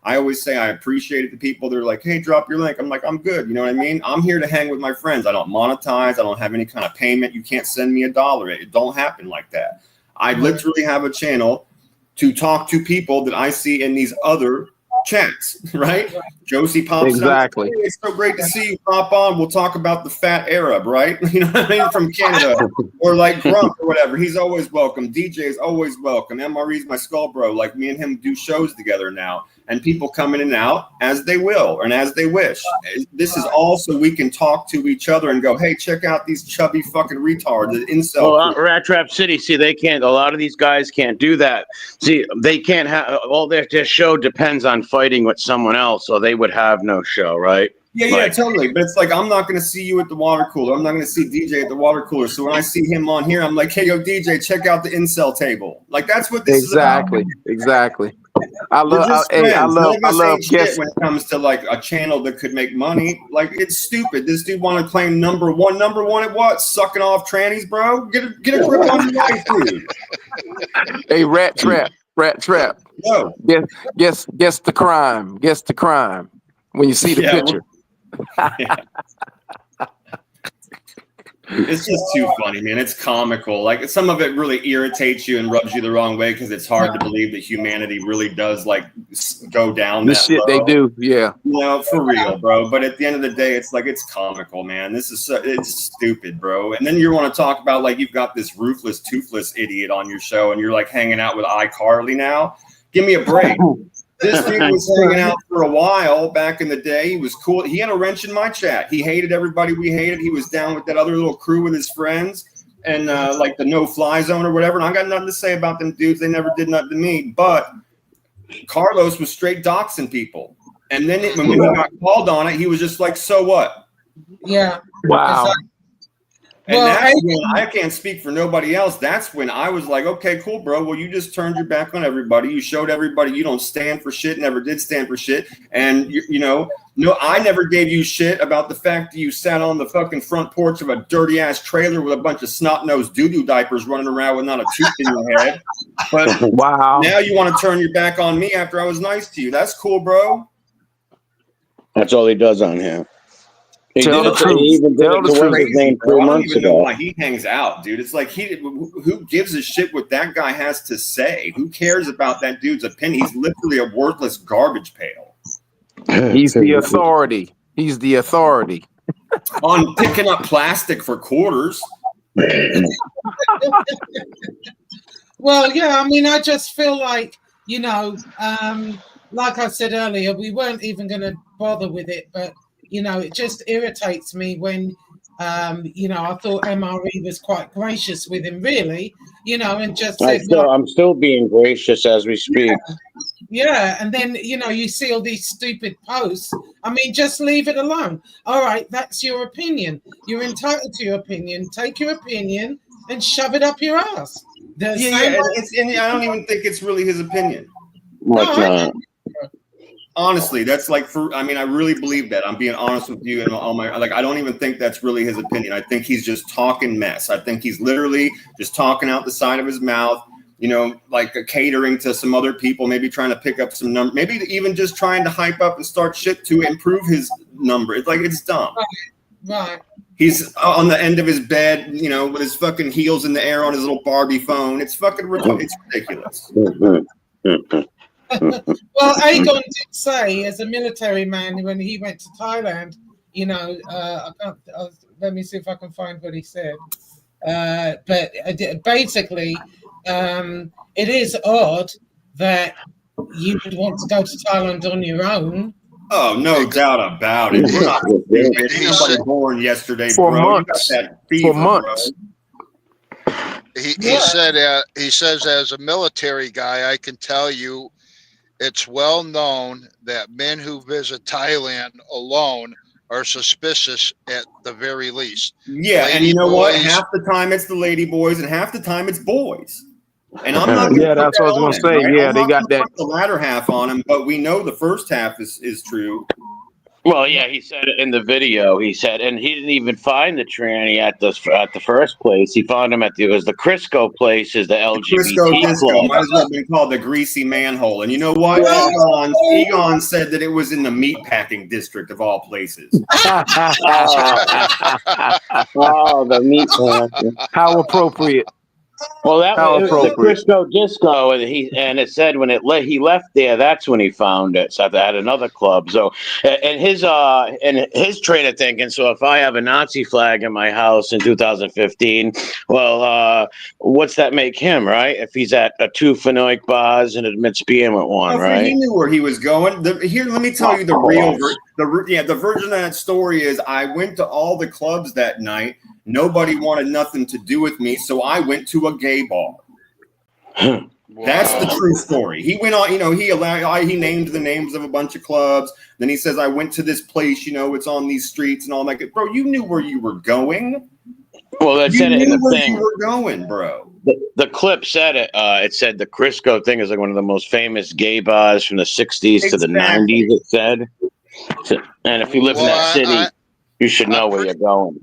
I always say I appreciate it to people that are like, hey, drop your link. I'm like, I'm good. You know what I mean? I'm here to hang with my friends. I don't monetize. I don't have any kind of payment. You can't send me $1. It don't happen like that. I literally have a channel to talk to people that I see in these other chats, right? Josie pops exactly. Up. Hey, it's so great to see you. Pop on. We'll talk about the fat Arab, right? You know what I mean? From Canada or like Grump or whatever. He's always welcome. DJ is always welcome. MRE's my skull bro. Like me and him do shows together now. and people come in and out as they will and as they wish. This is all so we can talk to each other and go, hey, check out these chubby fucking retards, the incel. Well, Rat Trap City, see, they can't, a lot of these guys can't do that. See, they can't have, all their show depends on fighting with someone else, or they would have no show, right? Yeah, totally. But it's like, I'm not going to see you at the water cooler. I'm not going to see DJ at the water cooler. So when I see him on here, I'm like, hey, yo, DJ, check out the incel table. Like, that's what this is about. Exactly. I We're love, just hey, I friends. love, None of us ain't shit guess. when it comes to like a channel that could make money. Like, it's stupid. This dude want to claim number one at what? Sucking off trannies, bro? Get a grip on your life, dude. Hey, Rat Trap. No. Guess the crime. Guess the crime. When you see the picture. It's just too funny, man. It's comical. Like, some of it really irritates you and rubs you the wrong way because it's hard to believe that humanity really does like go down The that shit low. they do, yeah. You know, for real, bro. But at the end of the day, it's like, it's comical, man. This is it's stupid, bro. And then you want to talk about like you've got this ruthless, toothless idiot on your show, and you're like hanging out with iCarly now. Give me a break. This dude was hanging out for a while back in the day. He was cool. He had a wrench in my chat. He hated everybody we hated. He was down with that other little crew with his friends and like the no-fly zone or whatever. And I got nothing to say about them dudes. They never did nothing to me. But Carlos was straight doxing people. And then when he got called on it, he was just like, so what? Yeah. Wow. And that's when I can't speak for nobody else. That's when I was like, okay, cool, bro. Well, you just turned your back on everybody. You showed everybody you don't stand for shit, never did stand for shit. And, you know, no, I never gave you shit about the fact that you sat on the fucking front porch of a dirty ass trailer with a bunch of snot-nosed doo-doo diapers running around with not a tooth in your head. But wow. Now you want to turn your back on me after I was nice to you. That's cool, bro. That's all he does on here. He Tell did the it, truth. he even did Tell it the to what's his truth. name Bro, 3 I don't months even know ago. why he hangs out, dude. It's like who gives a shit what that guy has to say? Who cares about that dude's opinion? He's literally a worthless garbage pail. He's the authority. He's the authority. On picking up plastic for quarters. Well, yeah, I mean, I just feel like, you know, like I said earlier, we weren't even going to bother with it, but, you know, it just irritates me when, you know, I thought MRE was quite gracious with him, really, you know, and just said, I'm still being gracious as we speak. yeah, and then, you know, you see all these stupid posts. I mean, just leave it alone. All right, that's your opinion. You're entitled to your opinion. Take your opinion and shove it up your ass. And I don't even think it's really his opinion. Honestly, that's like I really believe that. I'm being honest with you, and I don't even think that's really his opinion. I think he's just talking mess. I think he's literally just talking out the side of his mouth, you know, like catering to some other people, maybe trying to pick up some numbers, maybe even just trying to hype up and start shit to improve his number. It's like, it's dumb. Right. He's on the end of his bed, you know, with his fucking heels in the air on his little Barbie phone. It's fucking it's ridiculous. Well, Aegon did say, as a military man, when he went to Thailand, you know, let me see if I can find what he said. But basically, it is odd that you would want to go to Thailand on your own. Oh, no doubt about it. We're not stupid. Ain't nobody born yesterday, For bro. months. You got that fever, For months. bro. He says, as a military guy, I can tell you it's well known that men who visit Thailand alone are suspicious at the very least. Yeah, and you know what? Half the time it's the lady boys, and half the time it's boys. And I'm not Yeah, that's what I was gonna say. right? Yeah, I'm they not got gonna that. put the latter half on him, but we know the first half is true. Well, yeah, he said it in the video. He said, and he didn't even find the tranny at the first place. He found him it was the Crisco place, is the LGBT Crisco Disco club. might as well have been called the Greasy Manhole. And you know what? Egon said that it was in the meatpacking district of all places. Oh, the meatpacking. How appropriate. Well, that How was, it was the appropriate. Crisco Disco, and it said when he left there, that's when he found it. So at another club. So and his train of thinking. So if I have a Nazi flag in my house in 2015, well, what's that make him, right? If he's at a 2 Fenoic bars and admits being with one, Alfred, he right? knew where he was going. Here, let me tell you the real, the version of that story is: I went to all the clubs that night. Nobody wanted nothing to do with me, so I went to a gay bar. That's the true story. He went on, he named the names of a bunch of clubs. Then he says, I went to this place, it's on these streets and all that. Bro, you knew where you were going. Well, they said it in the thing. You were going, bro. The clip said it. It said the Crisco thing is like one of the most famous gay bars from the 60s to the 90s, it said. And if you live in that city, you should know where you're going.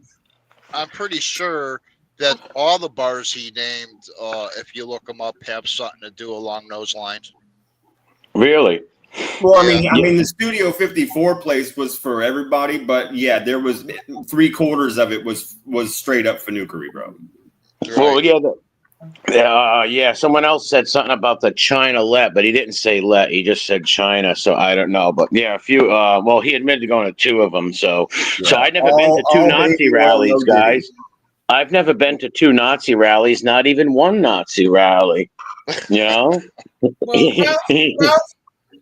I'm pretty sure that all the bars he named, if you look them up, have something to do along those lines. Really? Well, I mean, the Studio 54 place was for everybody, but yeah, there was 3/4 of it was straight up fanukery, bro. Well, yeah, someone else said something about the China let, but he didn't say let. He just said China, so I don't know. But yeah, a few. Well, he admitted to going to 2 of them. So I've never been to 2 Nazi rallies, guys. I've never been to 2 Nazi rallies, not even 1 Nazi rally. Well,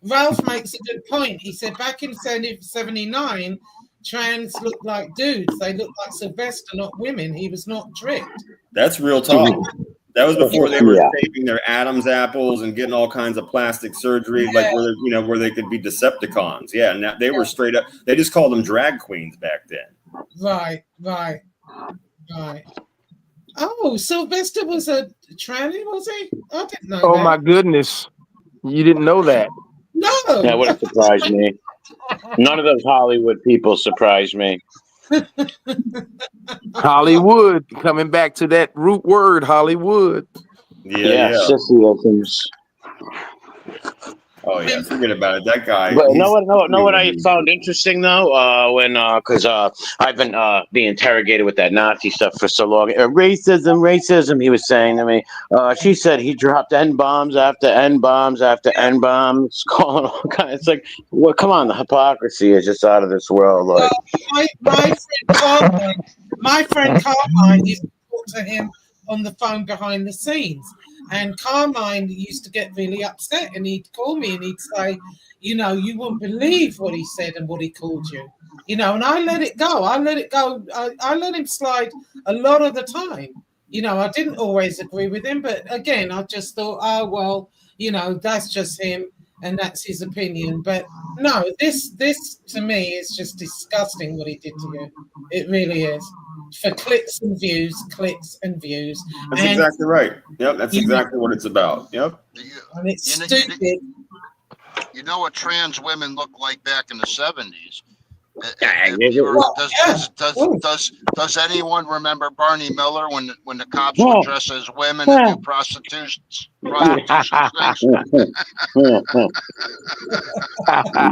Ralph makes a good point. He said back in 79, trans looked like dudes. They looked like Sylvester, not women. He was not tricked. That's real talk. That was before they were saving their Adam's apples and getting all kinds of plastic surgery, like where they could be Decepticons. Yeah, and they were straight up. They just called them drag queens back then. Right. Oh, Sylvester was a tranny, was he? I didn't know. Oh my goodness, you didn't know that? No, that would have surprised me. None of those Hollywood people surprised me. Hollywood, coming back to that root word, Hollywood. Yeah. Sissyisms. Oh yeah, forget about it. That guy. But know what I found interesting though, because I've been being interrogated with that Nazi stuff for so long. Racism. He was saying to me. She said he dropped N bombs after N bombs after N bombs, calling all kinds. It's like, well, come on, the hypocrisy is just out of this world. Like, my friend Carmine used to talk to him on the phone behind the scenes. And Carmine used to get really upset, and he'd call me and he'd say, you wouldn't believe what he said and what he called you. And I let it go. I let him slide a lot of the time. I didn't always agree with him, but again, I just thought, oh, well, that's just him and that's his opinion. But no, this to me is just disgusting what he did to you. It really is. For clicks and views. That's exactly right. Yep, that's exactly what it's about. Yep. And it's stupid. You know what trans women look like back in the 70s? Does anyone remember Barney Miller when the cops would dress as women and do prostitution things?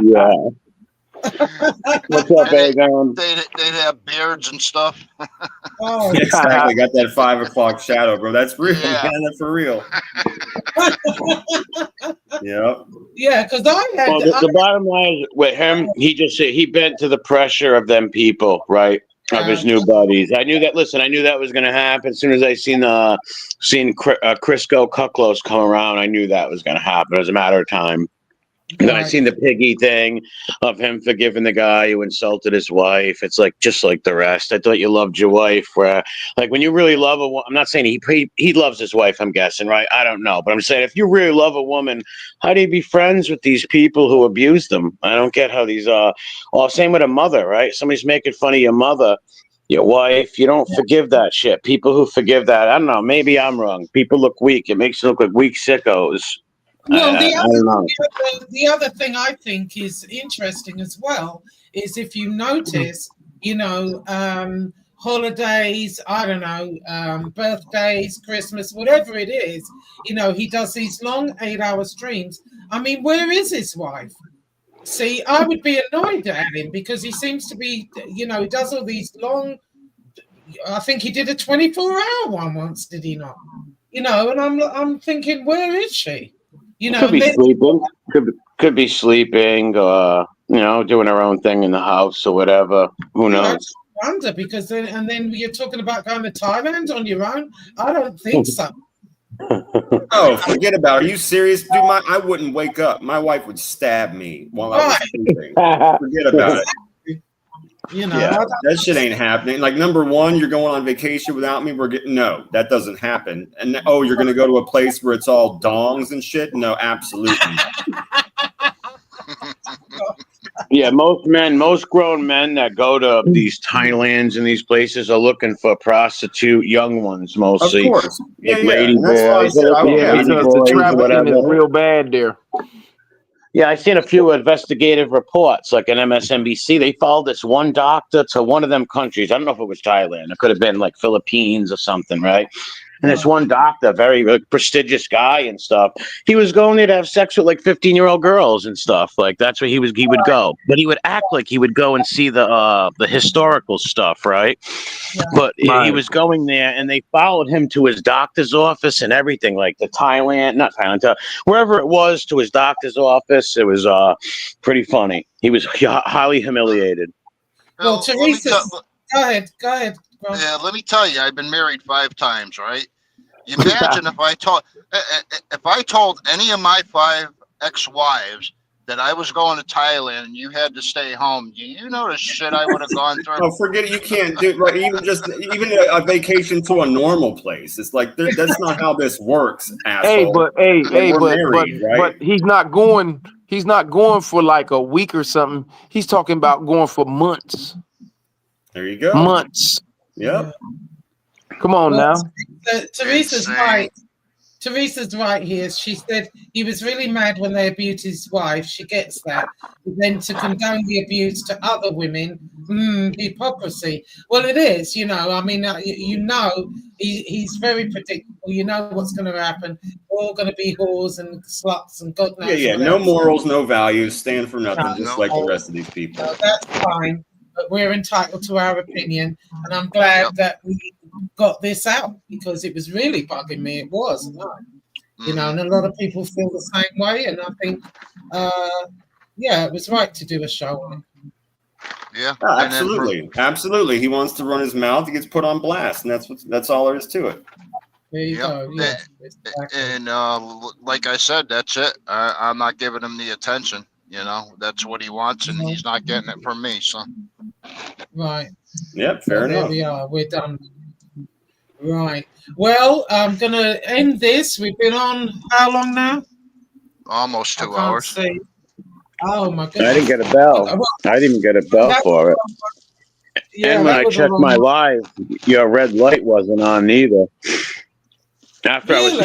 Yeah. What's up, Aegon? They'd have beards and stuff. Oh, exactly. Got that 5 o'clock shadow, bro. That's real. Yeah, that's for real. Yep. Yeah, because I had. Well, the bottom line is with him, he bent to the pressure of them people, right? Of his new buddies. I knew that. Listen, I knew that was going to happen. As soon as I seen Crisco Cucklos come around, I knew that was going to happen. It was a matter of time. And then I seen the piggy thing of him forgiving the guy who insulted his wife. It's like just like the rest. I thought you loved your wife. Where like when you really love a woman, I'm not saying he loves his wife. I'm guessing, right? I don't know, but I'm saying if you really love a woman, how do you be friends with these people who abuse them? I don't get how these same with a mother, right? Somebody's making fun of your mother, your wife. You don't forgive that shit. People who forgive that, I don't know. Maybe I'm wrong. People look weak. It makes them look like weak sickos. Well, the other thing I think is interesting as well is if you notice, holidays, I don't know, birthdays, Christmas, whatever it is, he does these long 8-hour streams. I mean, where is his wife? See, I would be annoyed at him because he seems to be, he does all these long, I think he did a 24-hour one once, did he not? you know, and I'm thinking, where is she? You know, Could and be then sleeping. Could be sleeping. Doing her own thing in the house or whatever. Who yeah, I knows? just wonder because then you're talking about going to Thailand on your own. I don't think so. Oh, forget about it. Are you serious, dude? I wouldn't wake up. My wife would stab me while I was Right. sleeping. Forget about it. You know, Yeah, I don't that shit ain't happening. Like, number one, you're going on vacation without me. No, that doesn't happen. And oh, you're gonna go to a place where it's all dongs and shit? No, absolutely. Yeah, most grown men that go to these Thailands and these places are looking for prostitute young ones Of mostly, course. Yeah, like yeah. lady And that's why I boys. said, They're looking for Yeah, lady because the boys or trafficking is whatever. real bad there. Yeah, I seen a few investigative reports, like an MSNBC. They followed this one doctor to one of them countries. I don't know if it was Thailand. It could have been like Philippines or something, right? And this one doctor, very prestigious guy and stuff, he was going there to have sex with like 15-year-old girls and stuff. Like that's where he would go. But he would act like he would go and see the historical stuff, right? But he Right. was going there, and they followed him to his doctor's office and everything, like not Thailand, wherever it was, to his doctor's office. It was pretty funny. He was highly humiliated. Well, Let me Teresa, tell. go ahead. Bro. Yeah, let me tell you, I've been married 5 times, right? You imagine if I told any of my 5 ex-wives that I was going to Thailand and you had to stay home. Do you know the shit I would have gone through? Oh, forget it. You can't do right. Even a vacation to a normal place. It's like that's not how this works, asshole. We're married, right? but he's not going. He's not going for like a week or something. He's talking about going for months. There you go. Months. Yep. Come on now. Teresa's right. Teresa's right here. She said he was really mad when they abused his wife. She gets that. But then to condone the abuse to other women, hypocrisy. Well, it is, you know. I mean, he's very predictable. You know what's going to happen. We're all going to be whores and sluts and God knows Yeah. what No else. morals, no values. Stand for nothing, just like the No. rest of these people. No, that's fine. But we're entitled to our opinion, and I'm glad that we got this out because it was really bugging me. It was, you know, and a lot of people feel the same way. And I think, it was right to do a show on it. Yeah, Absolutely. He wants to run his mouth. He gets put on blast, and that's all there is to it. There you go. Yeah, And like I said, that's it. I'm not giving him the attention. You know, that's what he wants, and he's not getting it from me. So. Right. Yep. Fair enough. There we are. We're done. Right. Well, I'm going to end this. We've been on how long now? Almost 2 hours. See. Oh, my goodness. I didn't get a bell. I didn't get a bell for it. Yeah, and when I checked my live, your red light wasn't on either. After I was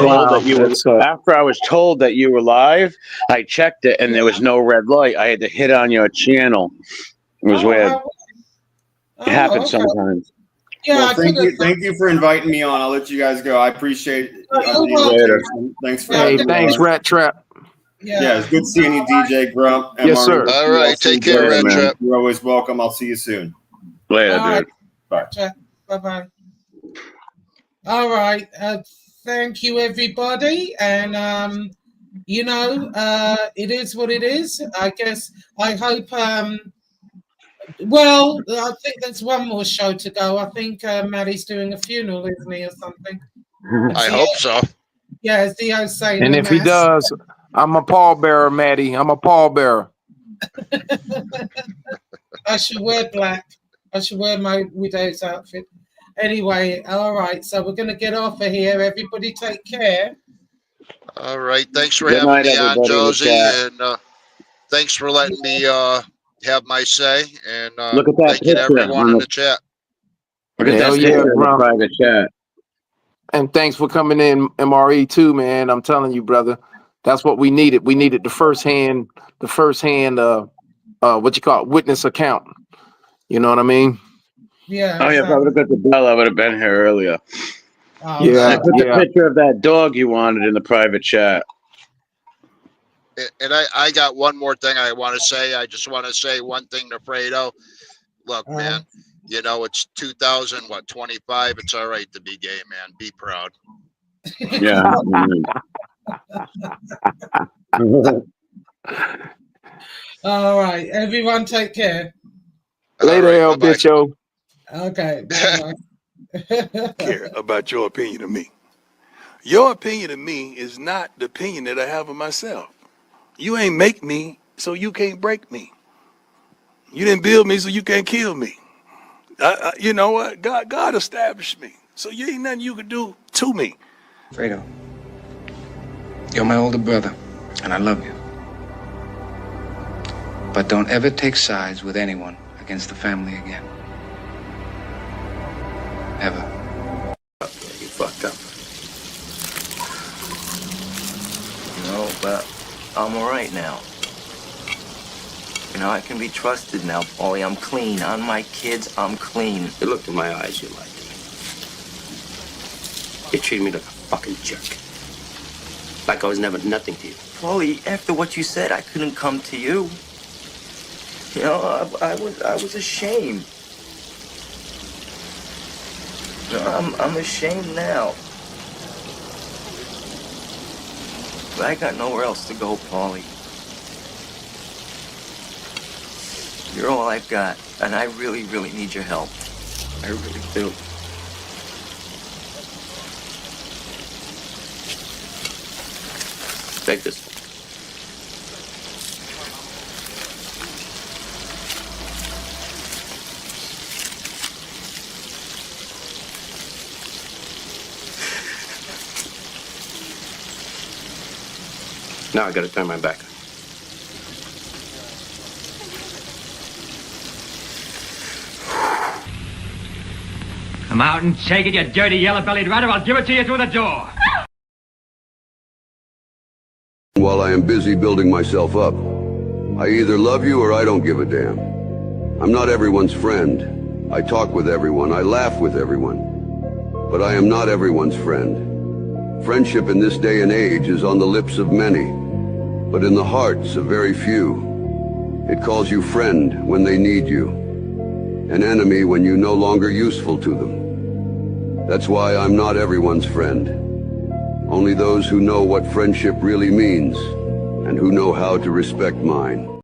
told that you were live, I checked it and there was no red light. I had to hit on your channel. It was weird. It happens sometimes. Yeah, well, thank you for inviting me on. I'll let you guys go. I appreciate it. Thanks for having me. Thanks, Rat Trap. Yeah, it's good seeing you, DJ Grump. Yes, sir. All right, take care, Rat Trap. You're always welcome. I'll see you soon. Later, dude. Bye. Bye-bye. All right. Thank you, everybody. And, it is what it is. I guess I hope... well, I think there's one more show to go. I think Maddie's doing a funeral, isn't he, or something? I hope so. Yeah, as Dio's saying. And if he does, I'm a pallbearer, Maddie. I'm a pallbearer. I should wear black. I should wear my widow's outfit. Anyway, all right. So we're going to get off of here. Everybody take care. All right. Thanks for Good having night, me on, everybody in the Josie. chat. And thanks for letting me have my say. And Look at that thank you to picture everyone in the chat. Look at that picture in the private chat. And thanks for coming in, MRE too, man. I'm telling you, brother, that's what we needed. We needed the first hand, what you call it, witness account. You know what I mean? Yeah. Oh yeah, if I would have got the bell, I would have been here earlier. Yeah. I put the picture of that dog you wanted in the private chat. And I got one more thing I want to say. I just want to say one thing to Fredo. Look, man, you know, it's 2025. It's all right to be gay, man. Be proud. Yeah. All right, everyone, take care. Later, El Bicho. Okay, bye bye. Care about your opinion of me. Your opinion of me is not the opinion that I have of myself. You ain't make me, so you can't break me. You didn't build me, so you can't kill me. You know what? God established me, so you ain't nothing you can do to me. Fredo, you're my older brother, and I love you. But don't ever take sides with anyone against the family again. Ever. You fucked up. You know, but I'm all right now. You know, I can be trusted now, Paulie. I'm clean. On my kids, I'm clean. You looked in my eyes, you lied to me. You treated me like a fucking jerk. Like I was never nothing to you. Paulie, after what you said, I couldn't come to you. You know, I was ashamed. You know, I'm ashamed now. But I got nowhere else to go, Paulie. You're all I've got, and I really, really need your help. I really do. Take this. Now I gotta turn my back. Come out and take it, you dirty yellow-bellied rat, or I'll give it to you through the door. While I am busy building myself up, I either love you or I don't give a damn. I'm not everyone's friend. I talk with everyone. I laugh with everyone. But I am not everyone's friend. Friendship in this day and age is on the lips of many, but in the hearts of very few. It calls you friend when they need you, an enemy when you're no longer useful to them. That's why I'm not everyone's friend. Only those who know what friendship really means and who know how to respect mine.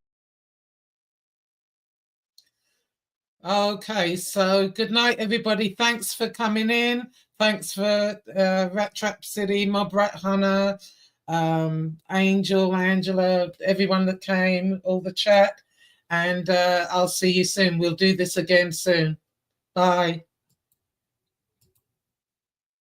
Okay, so good night, everybody. Thanks for coming in. Thanks for Rat Trap City, Mob Rat Hunter, Angel, Angela, everyone that came, all the chat. And I'll see you soon. We'll do this again soon. Bye.